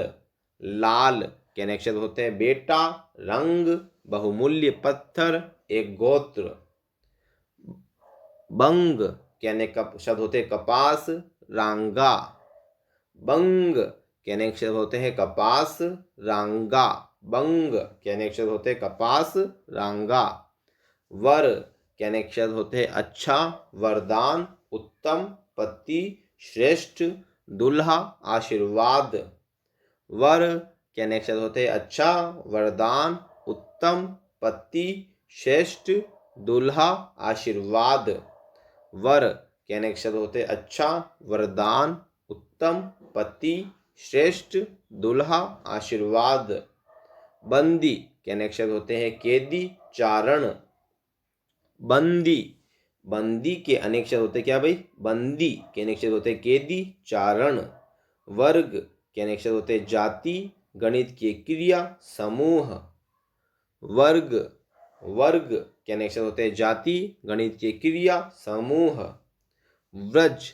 लाल के अक्षर होते हैं बेटा रंग बहुमूल्य पत्थर एक गोत्र। बंग के अक्षर होते हैं कपास रांगा। बंग के अनेक शब्द होते हैं कपास रांगा। बंग के अनेक शब्द होते हैं कपास रांगा। वर के अनेक शब्द होते हैं अच्छा, वरदान, उत्तम, पति, श्रेष्ठ, दूल्हा, आशीर्वाद। वर के अनेक शब्द होते हैं अच्छा, वरदान, उत्तम, पति, श्रेष्ठ, दूल्हा, आशीर्वाद। वर के अनेक शब्द होते हैं अच्छा, वरदान, उत्तम, पति, श्रेष्ठ, दूल्हा, आशीर्वाद। बंदी के अनेक शब्द होते हैं कैदी, चारण। बंदी, बंदी के अनेक शब्द होते हैं क्या भाई? बंदी के अनेक शब्द होते हैं कैदी, चारण। वर्ग के अनेक शब्द होते हैं जाति, गणित की क्रिया, समूह। वर्ग, वर्ग के अनेक शब्द होते हैं जाति, गणित की क्रिया, समूह। व्रज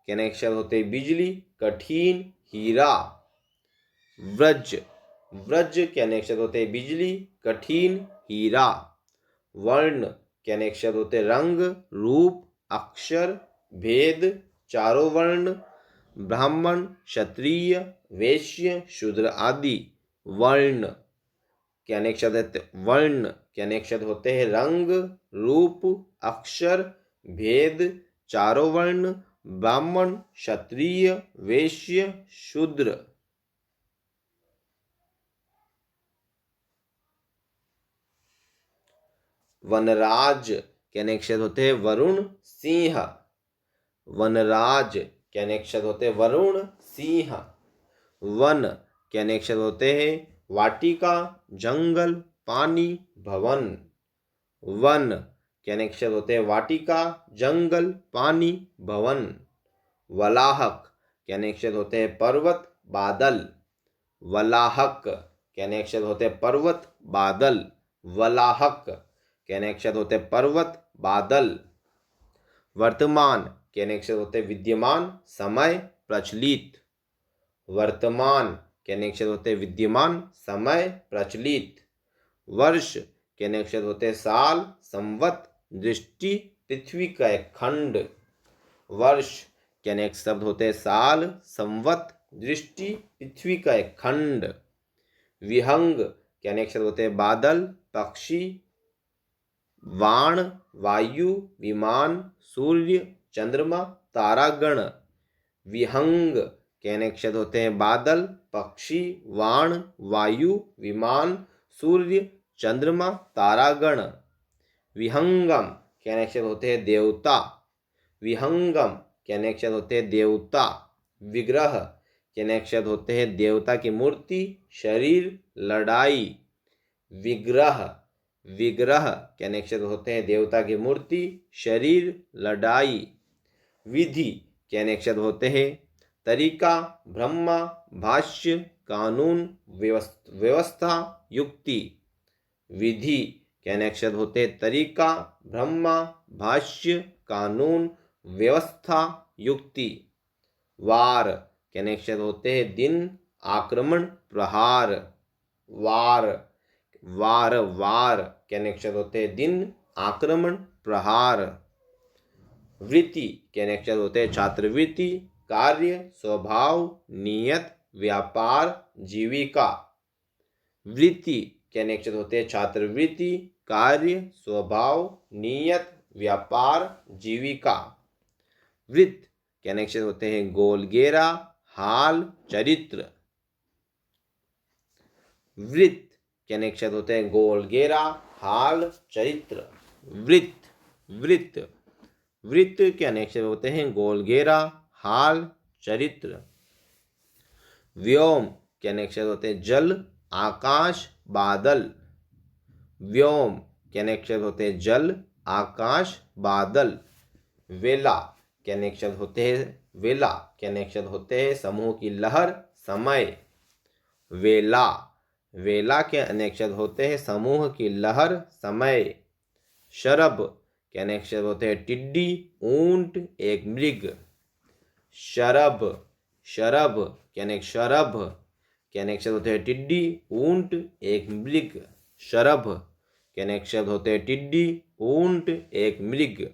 के अनेक शब्द होते हैं बिजली, कठिन, हीरा। व्रज, व्रज के अनेक शब्द होते हैं बिजली, कठिन, हीरा। वर्ण के अनेक शब्द होते हैं रंग, रूप, अक्षर, भेद, चारों वर्ण, ब्राह्मण, क्षत्रिय, वैश्य, शूद्र आदि। वर्ण के अनेक शब्द वर्ण के अनेक शब्द होते हैं रंग, रूप, अक्षर, भेद, चारों वर्ण, ब्राह्मण, क्षत्रिय, वैश्य, शूद्र। वनराज के अनेक शब्द होते हैं वरुण, सिंह। वनराज के अनेक शब्द होते हैं वरुण, सिंह। वन के अनेक शब्द होते हैं वाटिका, जंगल, पानी, भवन। वन के अनेक शब्द होते हैं वाटिका, जंगल, पानी, भवन। वलाहक के अनेक शब्द होते हैं पर्वत, बादल। वलाहक के अनेक शब्द होते हैं पर्वत, बादल। वलाहक के अनेक शब्द होते हैं पर्वत, बादल। वर्तमान के अनेक शब्द होते हैं विद्यमान, समय, प्रचलित। वर्तमान के अनेक शब्द होते हैं विद्यमान, समय, प्रचलित। वर्ष के अनेक शब्द होते हैं साल, संवत, दृष्टि, पृथ्वी का एक खंड। वर्ष के अनेक शब्द होते हैं साल, संवत, दृष्टि, पृथ्वी का एक खंड। विहंग के अनेक शब्द होते हैं बादल, पक्षी, वाण, वायु, विमान, सूर्य, चंद्रमा, तारागण। विहंग के अनेक शब्द होते हैं बादल, पक्षी, वाण, वायु, विमान, सूर्य, चंद्रमा, तारागण। विहंगम के अनेक शब्द होते हैं देवता। विहंगम के अनेक शब्द होते हैं देवता। विग्रह के अनेक शब्द होते हैं देवता की मूर्ति, शरीर, लड़ाई। विग्रह, विग्रह के अनेक शब्द होते हैं देवता की मूर्ति, शरीर, लड़ाई। विधि के अनेक शब्द होते हैं तरीका, ब्रह्मा, भाष्य, कानून, व्यवस्था, युक्ति। विधि के अनेक शब्द होते हैं तरीका, ब्रह्मा, भाष्य, कानून, व्यवस्था, युक्ति। वार के अनेक शब्द होते हैं दिन, आक्रमण, प्रहार। वार, वार, वार के अनेक शब्द होते हैं दिन, आक्रमण, प्रहार। वृत्ति के अनेक शब्द होते हैं छात्रवृत्ति, कार्य, स्वभाव, नियत, व्यापार, जीविका। वृत्ति के अनेक शब्द होते हैं छात्रवृत्ति, कार्य, स्वभाव, नियत, व्यापार, जीविका। वृत्त के अनेक शब्द होते हैं गोल, घेरा, हाल, चरित्र। वृत्त के अनेक शब्द होते हैं गोल, घेरा, हाल, चरित्र। वृत्त, वृत्त, वृत्त के अनेक शब्द होते हैं गोल, घेरा, हाल, चरित्र। व्योम के अनेक शब्द होते हैं जल, आकाश, बादल। व्योम के अनेक शब्द होते हैं जल, आकाश, बादल। वेला के अनेक शब्द होते हैं वेला के अनेक शब्द होते हैं समूह की लहर, समय। वेला, वेला के अनेक शब्द होते हैं समूह की लहर, समय। शरभ के अनेक शब्द होते हैं टिड्डी, ऊंट, एक मृग। शरभ, शरभ के अनेक शरभ के अनेक शब्द होते हैं टिड्डी, ऊंट, एक मृग। शरभ के अनेक शब्द होते हैं टिड्डी, ऊंट, एक मृग।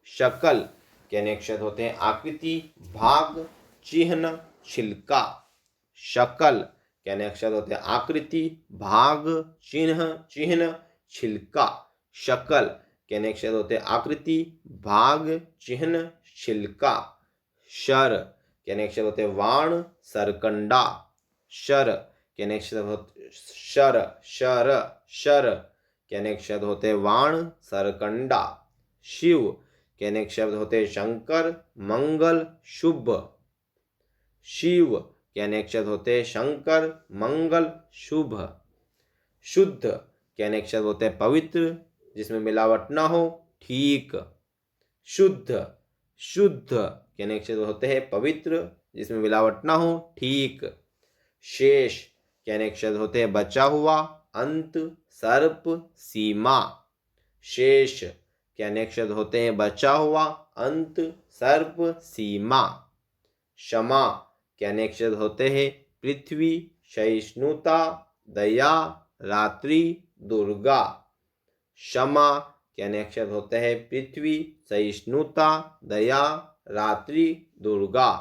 शकल के अनेक शब्द होते हैं आकृति, भाग, चिन्ह, छिलका। शकल के अनेक शब्द होते हैं आकृति, भाग, चिन्ह, चिन्ह, छिलका। शकल के अनेक शब्द होते हैं आकृति, भाग, चिन्ह, छिलका। शर के अनेक शब्द होते हैं वाण, सरकंडा। शर के अनेक शब्द होते शर के अनेक शब्द होते हैं वाण, सरकंडा। शिव के अनेक शब्द होते हैं शंकर, मंगल, शुभ। शिव के अनेक शब्द होते हैं शंकर, मंगल, शुभ। शुद्ध के अनेक शब्द होते हैं पवित्र, जिसमें मिलावट ना हो, ठीक। शुद्ध शुद्ध के अनेक शब्द होते हैं पवित्र, जिसमें मिलावट ना हो, ठीक। शेष के अनेक शब्द होते हैं बचा हुआ, अंत, सर्प, सीमा। शेष के अनेक शब्द होते हैं बचा हुआ, अंत, सर्प, सीमा। क्षमा के अनेक शब्द होते हैं पृथ्वी, सहिष्णुता, दया, रात्रि, दुर्गा। क्षमा के अनेक शब्द होते हैं पृथ्वी, सहिष्णुता, दया, रात्रि, दुर्गा।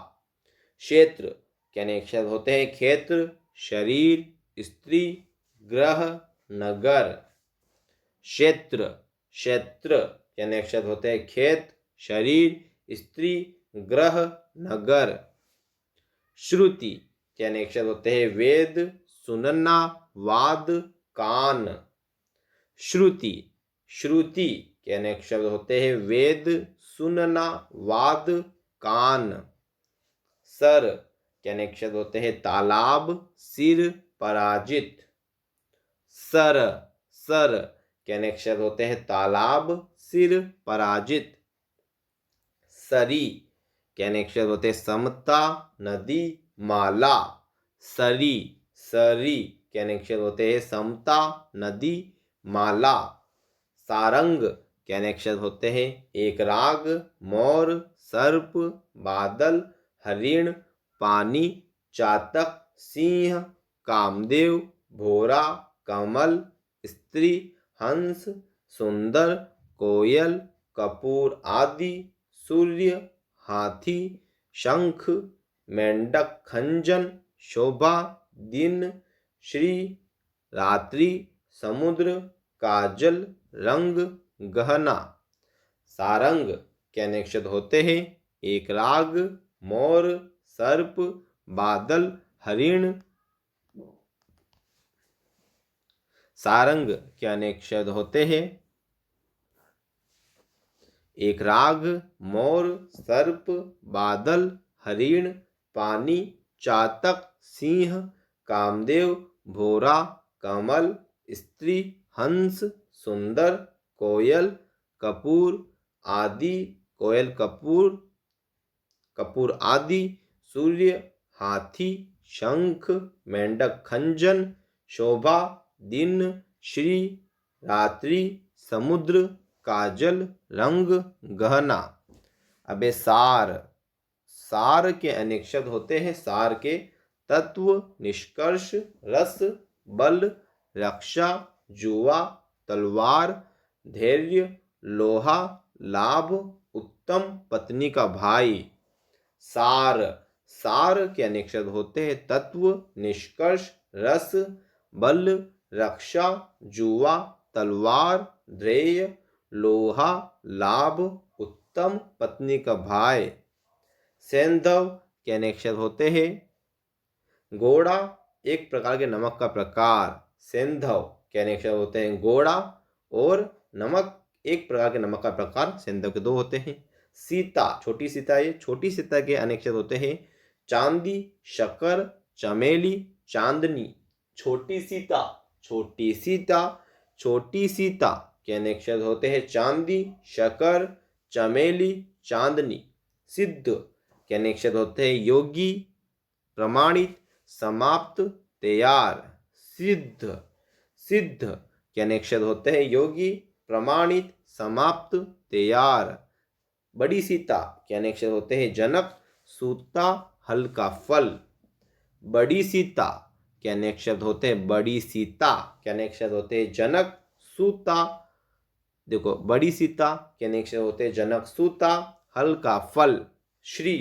क्षेत्र के अनेक शब्द होते हैं क्षेत्र, शरीर, स्त्री, ग्रह, नगर। क्षेत्र के अनेक शब्द होते हैं खेत, शरीर, स्त्री, ग्रह, नगर। श्रुति के अनेक शब्द होते हैं वेद, सुनना, वाद, कान। श्रुति के अनेक शब्द होते हैं वेद, सुनना, वाद, कान। सर के अनेक शब्द होते हैं तालाब, सिर, पराजित। सर के अनेक शब्द होते हैं तालाब, सिर, पराजित। सरी के अनेक शब्द होते हैं समता, नदी, माला। सरी के अनेक शब्द होते हैं समता, नदी, माला। सारंग के अनेक शब्द होते हैं एक राग, मोर, सर्प, बादल, हरिण, पानी, चातक, सिंह, कामदेव, भोरा, कमल, स्त्री, हंस, सुंदर, कोयल, कपूर आदि, सूर्य, हाथी, शंख, मेंढक, खंजन, शोभा, दिन, श्री, रात्रि, समुद्र, काजल, रंग, गहना। सारंग के अनेक शब्द होते हैं एक राग, मोर, सर्प, बादल, हरिण। सारंग के अनेक शब्द होते हैं एक राग, मोर, सर्प, बादल, हरिण, पानी, चातक, सिंह, कामदेव, भोरा, कमल, स्त्री, हंस, सुंदर, कोयल, कपूर आदि, कपूर आदि, सूर्य, हाथी, शंख, मेंढक, खंजन, शोभा, दिन, श्री, रात्रि, समुद्र, काजल, रंग, गहना। अबे सार के अनेक शब्द होते हैं सार के तत्व, निष्कर्ष, रस, बल, रक्षा, जुआ, तलवार, धैर्य, लोहा, लाभ, उत्तम, पत्नी का भाई। सार के अनेक शब्द होते हैं तत्व, निष्कर्ष, रस, बल, रक्षा, जुआ, तलवार, ध्येय, लोहा, लाभ, उत्तम, पत्नी का भाई। सेंधव के अनेक शब्द होते हैं गोड़ा, एक प्रकार के नमक का प्रकार। सेंधव के अनेक शब्द होते हैं गोड़ा और नमक, एक प्रकार के नमक का प्रकार। सेंधव के दो होते हैं। सीता, छोटी सीता, ये छोटी सीता के अनेक शब्द होते हैं चांदी, शकर, चमेली, चांदनी। छोटी सीता के अनेक शब्द होते हैं चांदी, शकर, चमेली, चांदनी। सिद्ध के अनेक शब्द होते हैं योगी, प्रमाणित, समाप्त, तैयार। सिद्ध के अनेक शब्द होते हैं योगी, प्रमाणित, समाप्त, तैयार। बड़ी सीता के अनेक शब्द होते हैं जनक, सूता, हल्का फल। बड़ी सीता के अनेक शब्द होते हैं बड़ी सीता के अनेक शब्द होते हैं जनक, सूता। देखो, बड़ी सीता के अनेक शब्द होते हैं जनक, सूता, हल्का फल। श्री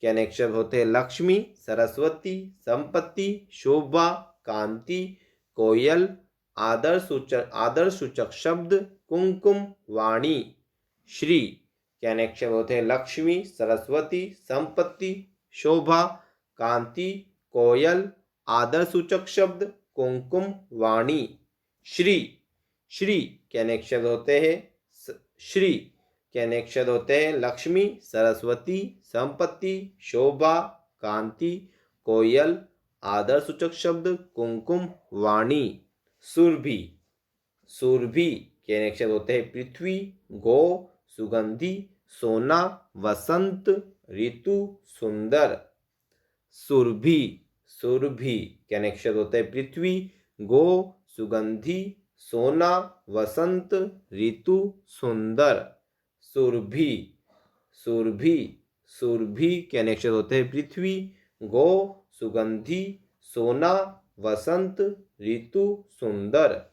के अनेक्षर होते हैं लक्ष्मी, सरस्वती, संपत्ति, शोभा, कांति, कोयल। आदर सूचक शब्द कुमकुम, वाणी। श्री के अनेक्षर होते हैं लक्ष्मी, सरस्वती, संपत्ति, शोभा, कांति, कोयल। आदर सूचक शब्द कुमकुम, वाणी। श्री श्री के अनेक्षर होते हैं श्री के अनेक्षर होते हैं लक्ष्मी, सरस्वती, संपत्ति, शोभा, कांति, कोयल। आदर सूचक शब्द कुमकुम, वाणी। सुरभि सुरभि के अनेक्षर होते हैं पृथ्वी, गो, सुगंधि, सोना, वसंत, ऋतु, सुंदर। सुरभि सुरभि के अनेक्षर होते हैं पृथ्वी, गो, सुगंधि, सोना, वसंत, ऋतु, सुंदर। सुरभि सुरभि सुरभि के अनेक्षर होते हैं पृथ्वी, गो, सुगंधि, सोना, वसंत, ऋतु, सुंदर।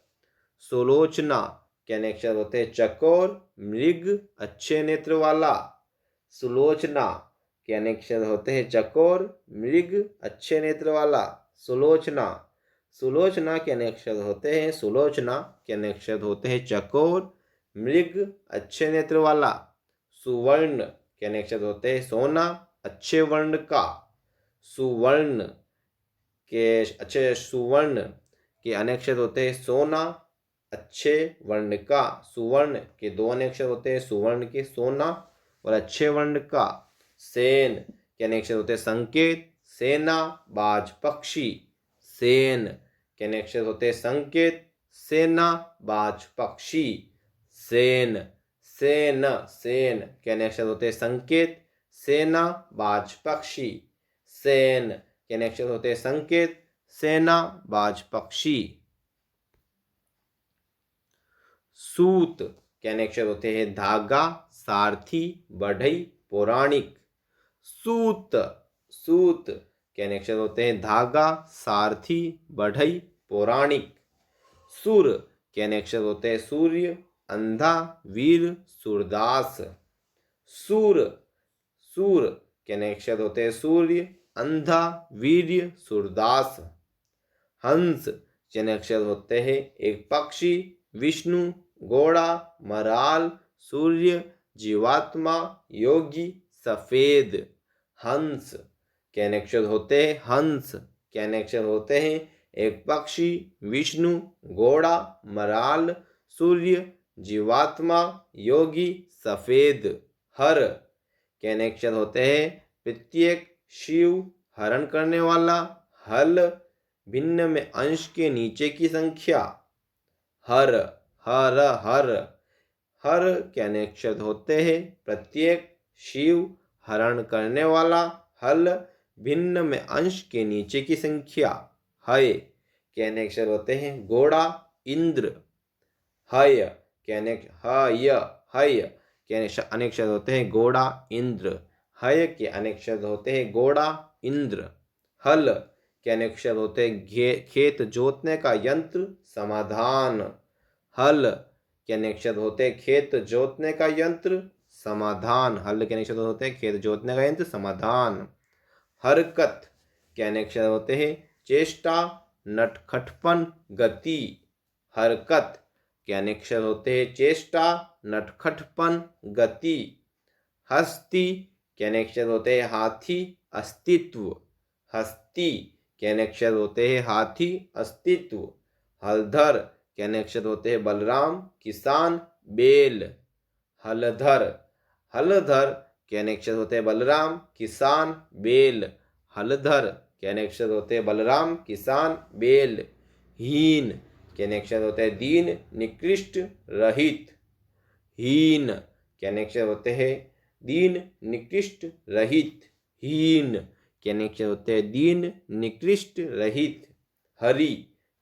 सुलोचना के अनेक्षर होते हैं चकोर, मृग, अच्छे नेत्र वाला। सुलोचना के अनेक्षर होते हैं चकोर, मृग, अच्छे नेत्र वाला। सुलोचना सुलोचना के अनेक्षर होते हैं चकोर, मृग, अच्छे नेत्र वाला। सुवर्ण के अनेक्षर होते हैं सोना, अच्छे वर्ण का। सुवर्ण के अनेक्षर होते हैं सोना, अच्छे वर्ण का। सुवर्ण के दो अनेक्षर होते हैं सुवर्ण के, सोना और अच्छे वर्ण का। सेन के अनेक्षर होते हैं संकेत, सेना, बाज, पक्षी। सेन के अनेक्षर होते हैं संकेत, सेना, बाज, पक्षी। सेन के अनेक्षर होते हैं संकेत, सेना, बाज, पक्षी। सेन के अनेक्षर होते हैं संकेत, सेना, बाज, पक्षी। सूत के अनेक्षर होते हैं धागा, सारथी, बढ़ई, पौराणिक। सूत के अनेक्षर होते हैं धागा, सारथी, बढ़ई, पौराणिक। सुर के अनेक्षर होते हैं सूर्य, अंधा, वीर, सूरदास। सूर के अनेक्षर होते हैं सूर्य, अंधा, वीर, सूरदास। हंस के अनेक्षर होते हैं एक पक्षी, विष्णु, घोड़ा, मराल, सूर्य, जीवात्मा, योगी, सफेद। हंस के अनेक्षर होते हैं एक पक्षी, विष्णु, घोड़ा, मराल, सूर्य, जीवात्मा, योगी, सफेद। हर के अनेक्षर होते हैं प्रत्येक, शिव, हरण करने वाला, हल, भिन्न में अंश के नीचे की संख्या। हर के अनेक्षर होते हैं प्रत्येक, शिव, हरण करने वाला, हल, भिन्न में अंश के नीचे की संख्या। हय के अनेक्षर होते हैं घोड़ा, इंद्र। हय के अनेक्षर होते हैं घोड़ा, इंद्र। हय के अनेक्षर होते हैं घोड़ा, इंद्र। हल के अनेक्षर होते हैं खेत जोतने का यंत्र, समाधान। हल के अनेक्षर होते हैं खेत जोतने का यंत्र, समाधान। हल के अनेक्षर होते हैं खेत जोतने का यंत्र, समाधान। हरकत के अनेक्षर होते हैं चेष्टा, नटखटपन, गति। हरकत के अनेक्षर होते हैं चेष्टा, नटखटपन, गति। हस्ती के अनेक्षर होते हैं हाथी, अस्तित्व। हस्ती के अनेक्षर होते हैं हाथी, अस्तित्व। हलधर के अनेक्षर होते हैं बलराम, किसान, बेल। हलधर के अनेक्षर होते हैं बलराम, किसान, बेल। हलधर के अनेक्षर होते हैं बलराम, किसान, बेल। हीन के अनेक्षर होते हैं दीन, निकृष्ट, रहित। हीन के अनेक्षर होते हैं दीन, निकृष्ट, रहित। हीन के अनेक्षर होते हैं दीन, निकृष्ट, रहित। हरि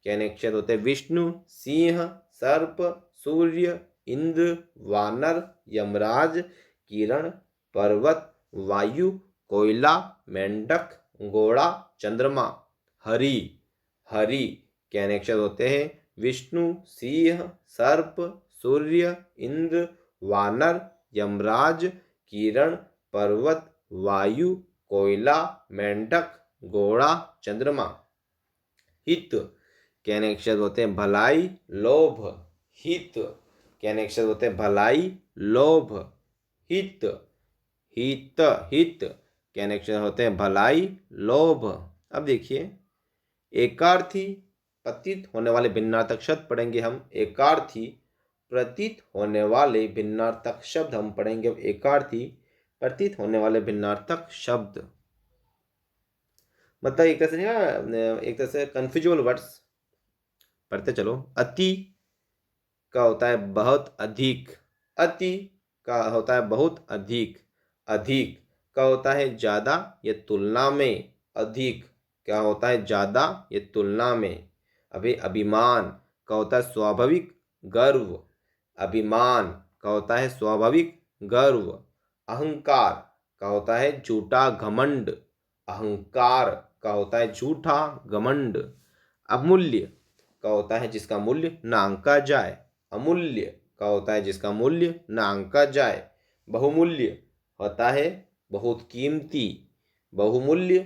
के अनेक्षर होते हैं विष्णु, सिंह, सर्प, सूर्य, इंद्र, वानर, यमराज, किरण, पर्वत, वायु, कोयला, मेंढक, घोड़ा, चंद्रमा। हरि के अनेक्षर होते हैं विष्णु, सिंह, सर्प, सूर्य, इंद्र, वानर, यमराज, किरण, पर्वत, वायु, कोयला, मेंढक, घोड़ा, चंद्रमा। हित कहने के शब्द होते हैं भलाई, लोभ। हित कहने के शब्द होते हैं भलाई, लोभ। हित हित हित कहने के शब्द होते हैं भलाई, लोभ। अब देखिए एकार्थी प्रतीत होने वाले भिन्नार्थक शब्द पढ़ेंगे हम। एकार्थी प्रतीत होने वाले भिन्नार्थक शब्द हम पढ़ेंगे। अब एकार्थी प्रतीत होने वाले भिन्नार्थक शब्द मतलब एक तरह से एक तरह से कन्फ्यूजल वर्ड्स पढ़ते चलो। अति का होता है बहुत अधिक, अति का होता है बहुत अधिक। अधिक का होता है ज्यादा या तुलना में, अधिक क्या होता है ज्यादा या तुलना में। अभी अभिमान का होता है स्वाभाविक गर्व, अभिमान का होता है स्वाभाविक गर्व। अहंकार का होता है झूठा घमंड, अहंकार का होता है झूठा घमंड। अमूल्य का होता है जिसका मूल्य न आंका जाए, अमूल्य का होता है जिसका मूल्य न आंका जाए। बहुमूल्य होता है बहुत कीमती, बहुमूल्य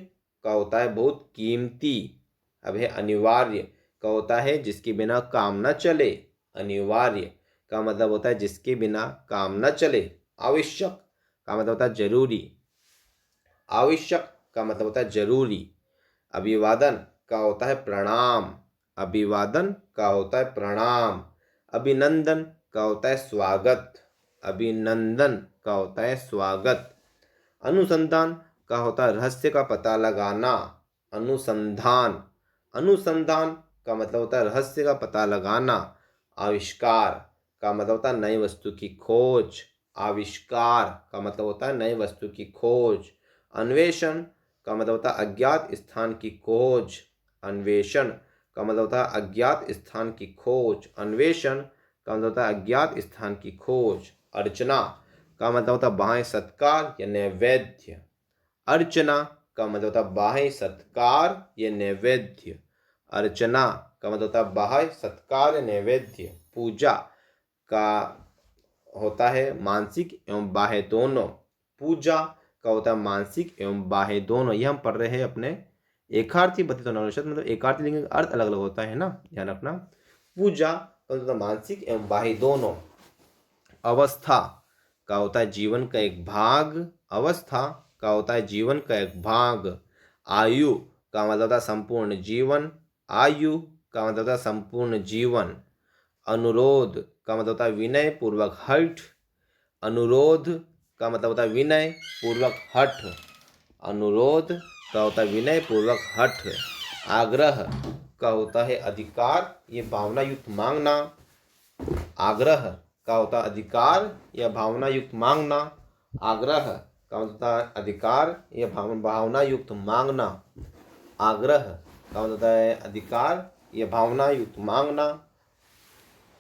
का होता है बहुत कीमती। अब है अनिवार्य का होता है जिसके बिना काम न चले, अनिवार्य का मतलब होता है जिसके बिना काम न चले। आवश्यक का मतलब होता है जरूरी, आवश्यक का मतलब होता है जरूरी। अभिवादन का होता है प्रणाम, अभिवादन का होता है प्रणाम। अभिनंदन का होता है स्वागत, अभिनंदन का होता है स्वागत। अनुसंधान का होता है रहस्य का पता लगाना, अनुसंधान, अनुसंधान का मतलब होता है रहस्य का पता लगाना। आविष्कार का मतलब होता है नई वस्तु की खोज, आविष्कार का मतलब होता है नई वस्तु की खोज। अन्वेषण का मतलब होता है अज्ञात स्थान की खोज, अन्वेषण का मतलब होता है अज्ञात स्थान की खोज, अन्वेषण का मतलब होता है अज्ञात स्थान की खोज। अर्चना का मतलब होता है बाह्य सत्कार या नैवेद्य, अर्चना का मतलब होता है बाह्य सत्कार या नैवेद्य, अर्चना का मतलब होता है बाह्य सत्कार या नैवेद्य। पूजा का होता है मानसिक एवं बाह्य दोनों, पूजा का होता है मानसिक एवं बाह्य दोनों। ये हम पढ़ रहे हैं अपने एकार्थी प्रतीत होने वाले शब्द, मतलब एकार्थी लिंग का अर्थ अलग अलग होता है ना, ध्यान रखना। पूजा का होता है मानसिक एवं बाह्य दोनों। अवस्था का होता है जीवन का एक भाग, अवस्था का होता है जीवन का एक भाग। आयु का मतलब होता है संपूर्ण जीवन, आयु का मतलब होता है संपूर्ण जीवन। अनुरोध का मतलब होता है विनय पूर्वक हठ, अनुरोध का मतलब होता है विनय पूर्वक हठ, अनुरोध का होता है विनय पूर्वक हठ। आग्रह का होता है अधिकार ये भावना युक्त मांगना, आग्रह का होता है अधिकार या भावना युक्त मांगना, आग्रह का होता है अधिकार या भावना युक्त मांगना, आग्रह का होता है अधिकार या भावना युक्त मांगना,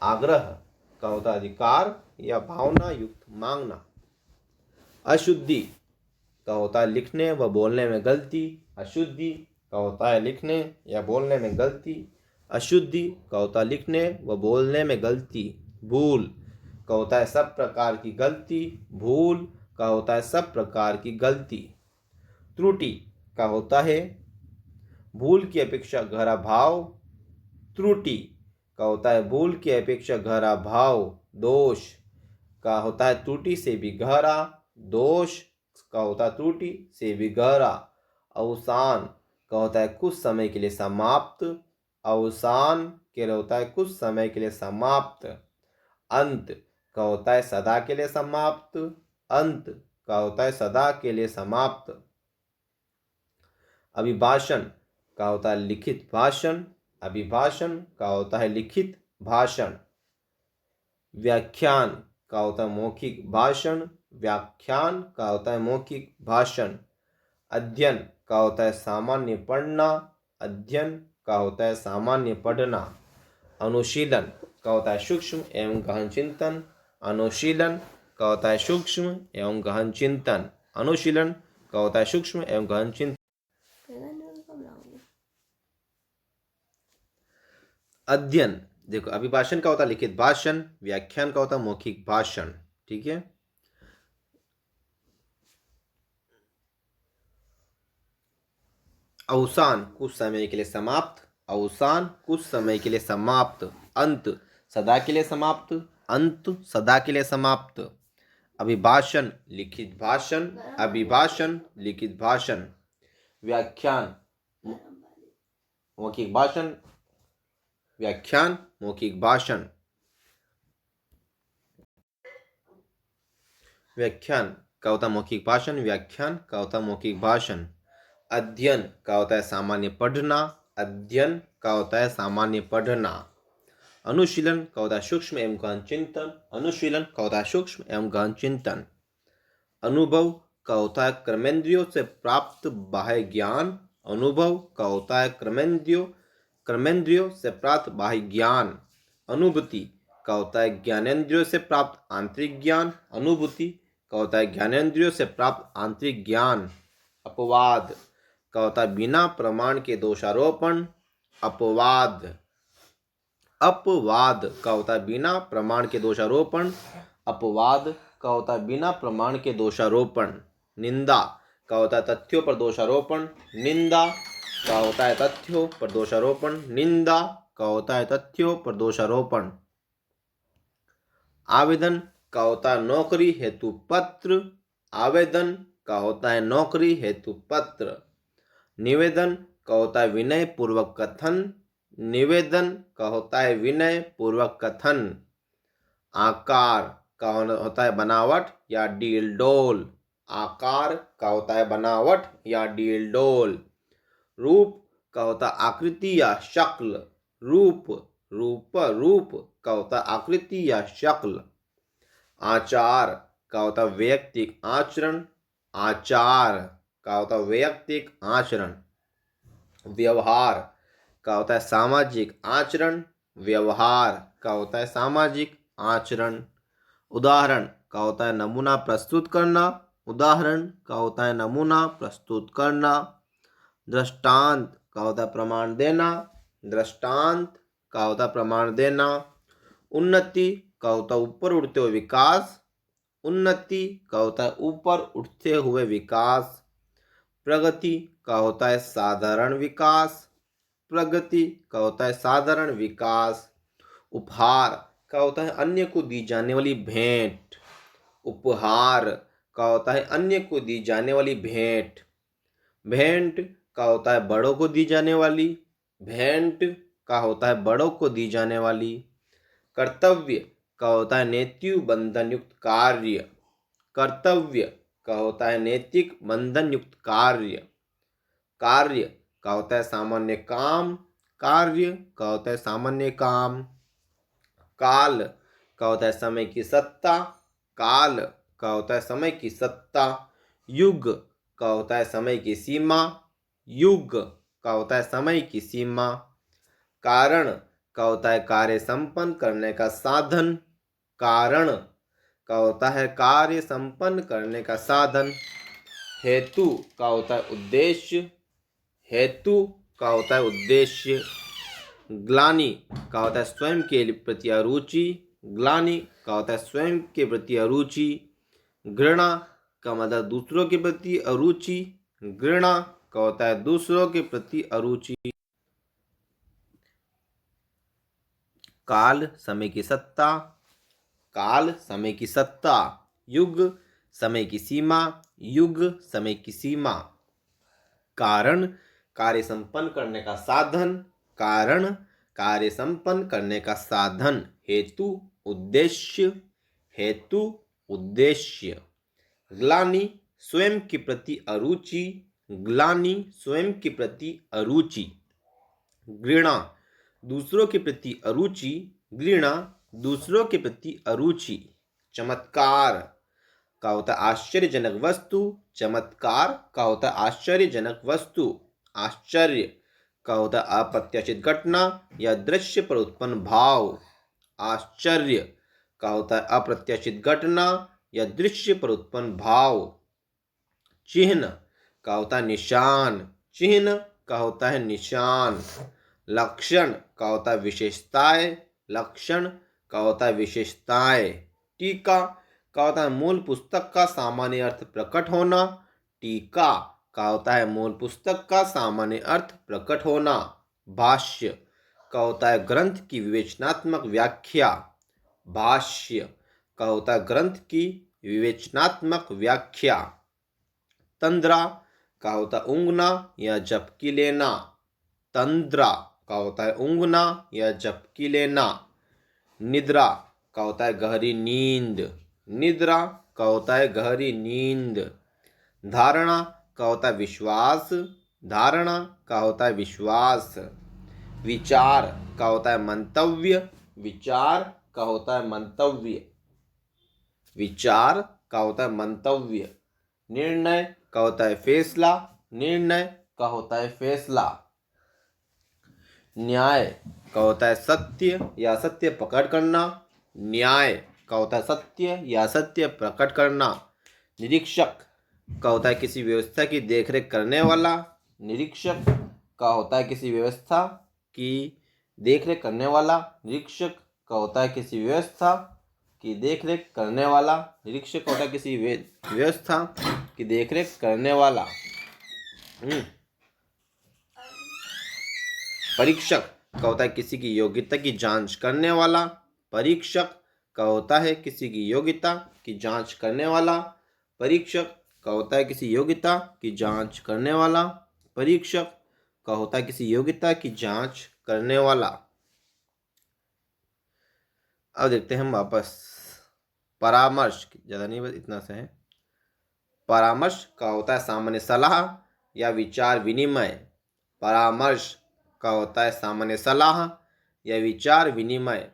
आग्रह का होता है अधिकार या भावना युक्त मांगना। अशुद्धि का होता है लिखने व बोलने में गलती, अशुद्धि का होता है लिखने या बोलने में गलती, अशुद्धि का होता है लिखने व बोलने में गलती। भूल का होता है सब प्रकार की गलती, भूल का होता है सब प्रकार की गलती। त्रुटि का होता है भूल की अपेक्षा गहरा भाव, त्रुटि का होता है भूल की अपेक्षा गहरा भाव। दोष का होता है त्रुटि से भी गहरा, दोष का होता है त्रुटि से भी गहरा। अवसान का होता है कुछ समय के लिए समाप्त, अवसान के लिए होता है कुछ समय के लिए समाप्त। अंत का होता है सदा के लिए समाप्त, अंत का होता है सदा के लिए समाप्त। अभिभाषण का होता है लिखित भाषण, अभिभाषण का होता है लिखित भाषण। व्याख्यान का होता है मौखिक भाषण, व्याख्यान का होता है मौखिक भाषण। अध्ययन का होता है सामान्य पढ़ना, अध्ययन का होता है सामान्य पढ़ना। अनुशीलन का होता है सूक्ष्म एवं गहन चिंतन, अनुशीलन का होता है सूक्ष्म एवं गहन चिंतन, अनुशीलन का होता है सूक्ष्म एवं गहन चिंतन। अध्ययन देखो अभिभाषण का होता है लिखित भाषण, व्याख्यान का होता है मौखिक भाषण, ठीक है। अवसान कुछ समय के लिए समाप्त, अवसान कुछ समय के लिए समाप्त। अंत सदा के लिए समाप्त, अंत सदा के लिए समाप्त। अभिभाषण लिखित भाषण, अभिभाषण लिखित भाषण। व्याख्यान मौखिक भाषण, व्याख्यान मौखिक भाषण। व्याख्यान का होता है मौखिक भाषण, व्याख्यान का होता है मौखिक भाषण। अध्ययन का होता है सामान्य पढ़ना, अध्ययन का होता है सामान्य पढ़ना। अनुशीलन का होता है सूक्ष्म एवं गहन चिंतन, अनुशीलन का होता है सूक्ष्म एवं गहन चिंतन। अनुभव का होता है कर्मेंद्रियों से प्राप्त बाह्य ज्ञान, अनुभव का होता है कर्मेंद्रियों से प्राप्त बाह्य ज्ञान। अनुभूति का होता है ज्ञानेंद्रियों से प्राप्त आंतरिक ज्ञान, अनुभूति का होता है ज्ञानेंद्रियों से प्राप्त आंतरिक ज्ञान। अपवाद का होता है बिना प्रमाण के दोषारोपण, अपवाद। अपवाद का होता है बिना प्रमाण के दोषारोपण, अपवाद का होता है बिना प्रमाण के दोषारोपण। निंदा का होता है तथ्यों पर दोषारोपण, निंदा का होता है तथ्यों पर दोषारोपण, निंदा का होता है तथ्यों पर दोषारोपण। आवेदन का होता है नौकरी हेतु पत्र, आवेदन का होता है नौकरी हेतु पत्र। निवेदन का होता है विनय पूर्वक कथन, निवेदन का होता है विनय पूर्वक कथन। आकार का होता है बनावट या डील डोल, आकार का होता है बनावट या डील डोल। रूप का होता है आकृति या शक्ल, रूप रूप का होता है आकृति या शक्ल। आचार का होता है वैयक्तिक आचरण, आचार का होता है वैयक्तिक आचरण। व्यवहार का होता है सामाजिक आचरण, व्यवहार का होता है सामाजिक आचरण। उदाहरण का होता है नमूना प्रस्तुत करना, उदाहरण का होता है नमूना प्रस्तुत करना। दृष्टांत का होता है प्रमाण देना, दृष्टांत का होता है प्रमाण देना। उन्नति का होता है ऊपर उठते हुए विकास, उन्नति का होता है ऊपर उठते हुए विकास। प्रगति का होता है साधारण विकास, प्रगति का होता है साधारण विकास। उपहार का होता है अन्य को दी जाने वाली भेंट, उपहार का होता है अन्य को दी जाने वाली भेंट। भेंट का होता है बड़ों को दी जाने वाली, भेंट का होता है बड़ों को दी जाने वाली। कर्तव्य का होता है नैतिक बंधन युक्त कार्य, कर्तव्य का होता है नैतिक बंधन युक्त कार्य। कार्य का होता है सामान्य काम, कार्य का होता है सामान्य काम। काल का होता है समय की सत्ता, काल का होता है समय की सत्ता। युग का होता है समय की सीमा, युग का होता है समय की सीमा। कारण का होता है कार्य संपन्न करने का साधन, कारण का होता है कार्य संपन्न करने का साधन। हेतु का होता है उद्देश्य, हेतु का होता है उद्देश्य। ग्लानि का होता है स्वयं के प्रति अरुचि, ग्लानि का होता है स्वयं के प्रति अरुचि। घृणा का मतलब दूसरों के प्रति अरुचि, घृणा का होता है दूसरों के प्रति अरुचि। काल समय की सत्ता, काल समय की सत्ता। युग समय की सीमा, युग समय की सीमा। कारण कार्य संपन्न करने का साधन, कारण कार्य संपन्न करने का साधन। हेतु उद्देश्य, हेतु उद्देश्य। ग्लानि स्वयं के प्रति अरुचि, ग्लानि स्वयं के प्रति अरुचि। घृणा दूसरों के प्रति अरुचि, घृणा दूसरों के प्रति अरुचि। चमत्कार का होता है आश्चर्यजनक वस्तु, चमत्कार का होता है आश्चर्यजनक वस्तु। आश्चर्य का होता है अप्रत्याशित घटना या दृश्य पर उत्पन्न भाव, आश्चर्य का होता है अप्रत्याशित घटना या दृश्य पर उत्पन्न भाव। चिन्ह का होता है निशान, चिन्ह का होता है निशान। लक्षण का होता है विशेषताएं, लक्षण का होता है विशेषताएं। टीका का होता है मूल पुस्तक का सामान्य अर्थ प्रकट होना, टीका का होता है मूल पुस्तक का सामान्य अर्थ प्रकट होना। भाष्य का होता है ग्रंथ की विवेचनात्मक व्याख्या। भाष्य का होता है ग्रंथ की विवेचनात्मक व्याख्या। तंद्रा का होता है ऊँघना या झपकी लेना। तंद्रा का होता है ऊँघना या झपकी लेना। निद्रा का होता है गहरी नींद। निद्रा का होता है गहरी नींद। धारणा का होता है विश्वास। धारणा का होता है विश्वास। विचार का होता है मंतव्य। विचार का होता है मंतव्य। विचार का होता है मंतव्य। निर्णय का होता है फैसला। निर्णय का होता है फैसला। न्याय का होता है सत्य या सत्य प्रकट करना। न्याय का होता है सत्य या सत्य प्रकट करना। निरीक्षक का होता है किसी व्यवस्था की देखरेख करने वाला। निरीक्षक का होता है किसी व्यवस्था की देखरेख करने वाला। निरीक्षक का होता है किसी व्यवस्था की देखरेख करने वाला। निरीक्षक होता है किसी व्यवस्था की देखरेख करने वाला। परीक्षक का होता है किसी की योग्यता की जांच करने वाला। परीक्षक का होता है किसी की योग्यता की जांच करने वाला। परीक्षक का होता है किसी योग्यता की जांच करने वाला। परीक्षक का होता है किसी योग्यता की जांच करने वाला। अब देखते हैं हम वापस परामर्श, ज़्यादा नहीं बस इतना से है। परामर्श का होता है सामान्य सलाह या विचार विनिमय। परामर्श का होता है सामान्य सलाह या विचार विनिमय।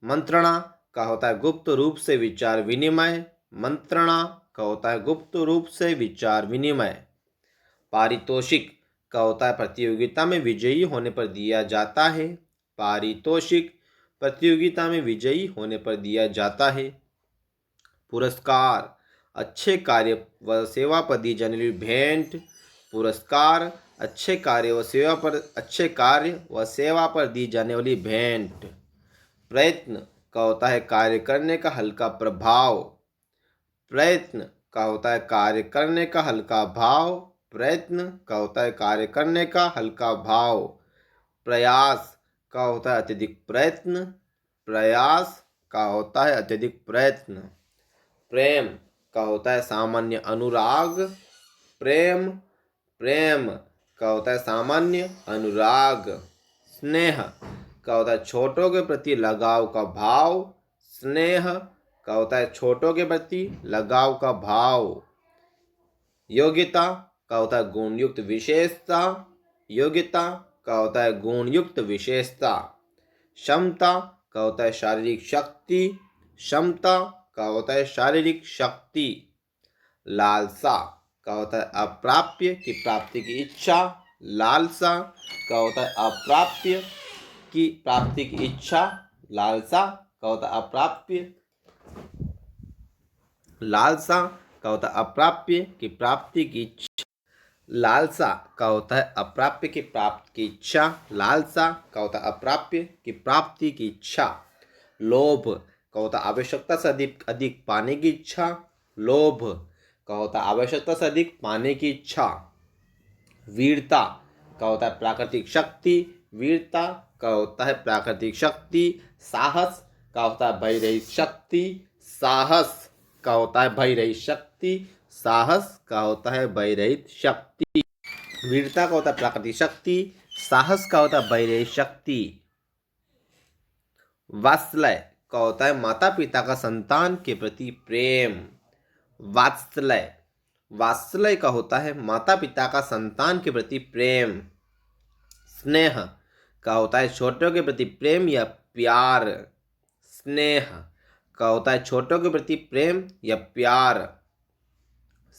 मंत्रणा का होता है गुप्त रूप से विचार विनिमय। मंत्रणा का होता है गुप्त रूप से विचार विनिमय। पारितोषिक का होता है प्रतियोगिता में विजयी होने पर दिया जाता है। पारितोषिक प्रतियोगिता में विजयी होने पर दिया जाता है। पुरस्कार अच्छे कार्य व सेवा पर दी जाने वाली भेंट। पुरस्कार अच्छे कार्य व सेवा पर दी जाने वाली भेंट। प्रयत्न का होता है कार्य करने का हल्का प्रभाव। प्रयत्न का होता है कार्य करने का हल्का भाव। प्रयत्न का होता है कार्य करने का हल्का भाव। प्रयास का होता है अत्यधिक प्रयत्न। प्रयास का होता है अत्यधिक प्रयत्न। प्रेम का होता है सामान्य अनुराग। प्रेम का होता है सामान्य अनुराग। स्नेह का होता है छोटों के प्रति लगाव का भाव। स्नेह का होता है छोटों के प्रति लगाव का भाव। योग्यता का होता है गुणयुक्त विशेषता। योग्यता का होता है गुणयुक्त विशेषता। क्षमता का होता है शारीरिक शक्ति। क्षमता का होता है शारीरिक शक्ति। लालसा का होता है अप्राप्य की प्राप्ति की इच्छा। लालसा का होता है अप्राप्य की प्राप्ति की इच्छा। लालसा का होता है अप्राप्य। लालसा का होता है अप्राप्य की प्राप्ति की इच्छा। लालसा का होता है अप्राप्य की प्राप्ति की इच्छा। लालसा का होता है अप्राप्य की प्राप्ति की इच्छा। लोभ का होता है आवश्यकता से अधिक पाने की इच्छा। लोभ का होता है आवश्यकता से अधिक पाने की इच्छा। वीरता का होता है प्राकृतिक शक्ति। वीरता का होता है प्राकृतिक शक्ति। साहस का होता है भय रहित शक्ति। साहस का होता है भय रहित शक्ति। साहस का होता है भय रहित शक्ति। वीरता का होता है प्राकृतिक शक्ति। साहस का होता है भय रहित शक्ति। वात्सल्य का होता है माता पिता का संतान के प्रति प्रेम। वात्सल्य का होता है माता पिता का संतान के प्रति प्रेम। स्नेह का होता है छोटों के प्रति प्रेम या प्यार। स्नेह का होता है छोटों के प्रति प्रेम या प्यार।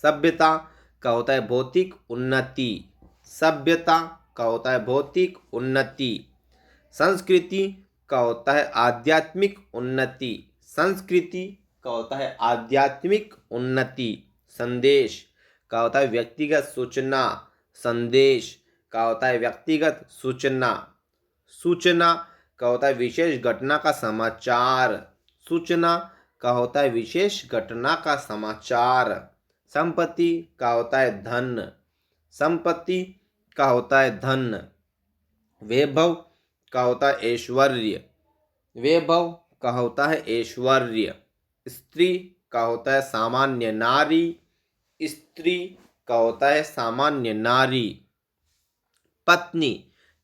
सभ्यता का होता है भौतिक उन्नति। सभ्यता का होता है भौतिक उन्नति। संस्कृति का होता है आध्यात्मिक उन्नति। संस्कृति का होता है आध्यात्मिक उन्नति। संदेश का होता है व्यक्तिगत सूचना। संदेश का होता है व्यक्तिगत सूचना। सूचना का होता है विशेष घटना का समाचार। सूचना का होता है विशेष घटना का समाचार। संपत्ति का होता है धन। संपत्ति का होता है धन। वैभव का होता है ऐश्वर्य। वैभव का होता है ऐश्वर्य। स्त्री का होता है सामान्य नारी। स्त्री का होता है सामान्य नारी। पत्नी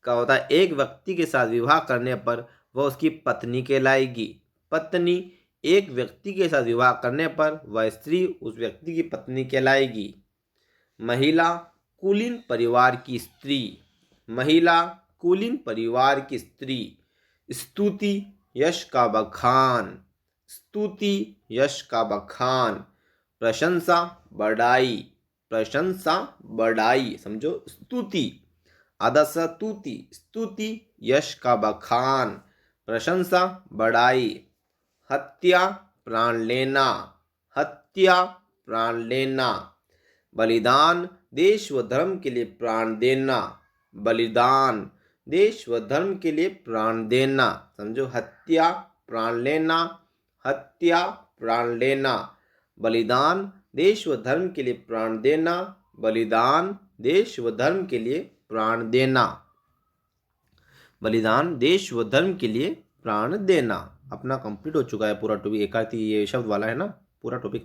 का होता है एक व्यक्ति के साथ विवाह करने पर वह उसकी पत्नी कहलाएगी। पत्नी एक व्यक्ति के साथ विवाह करने पर वह स्त्री उस व्यक्ति की पत्नी कहलाएगी। महिला कुलीन परिवार की स्त्री। महिला कुलीन परिवार की स्त्री। स्तुति यश का बखान। स्तुति यश का बखान। प्रशंसा बड़ाई। प्रशंसा बड़ाई समझो। स्तुति आधा स्तुति। स्तुति यश का बखान। प्रशंसा बड़ाई। हत्या प्राण लेना। हत्या प्राण लेना। बलिदान देश व धर्म के लिए प्राण देना। बलिदान देश व धर्म के लिए प्राण देना समझो। हत्या प्राण लेना। हत्या प्राण लेना। बलिदान देश व धर्म के लिए प्राण देना। बलिदान देश व धर्म के लिए प्राण देना। बलिदान देश व धर्म के लिए प्राण देना। अपना कंप्लीट हो चुका है पूरा टॉपिक। एक आधी ये शब्द वाला है ना पूरा टॉपिक।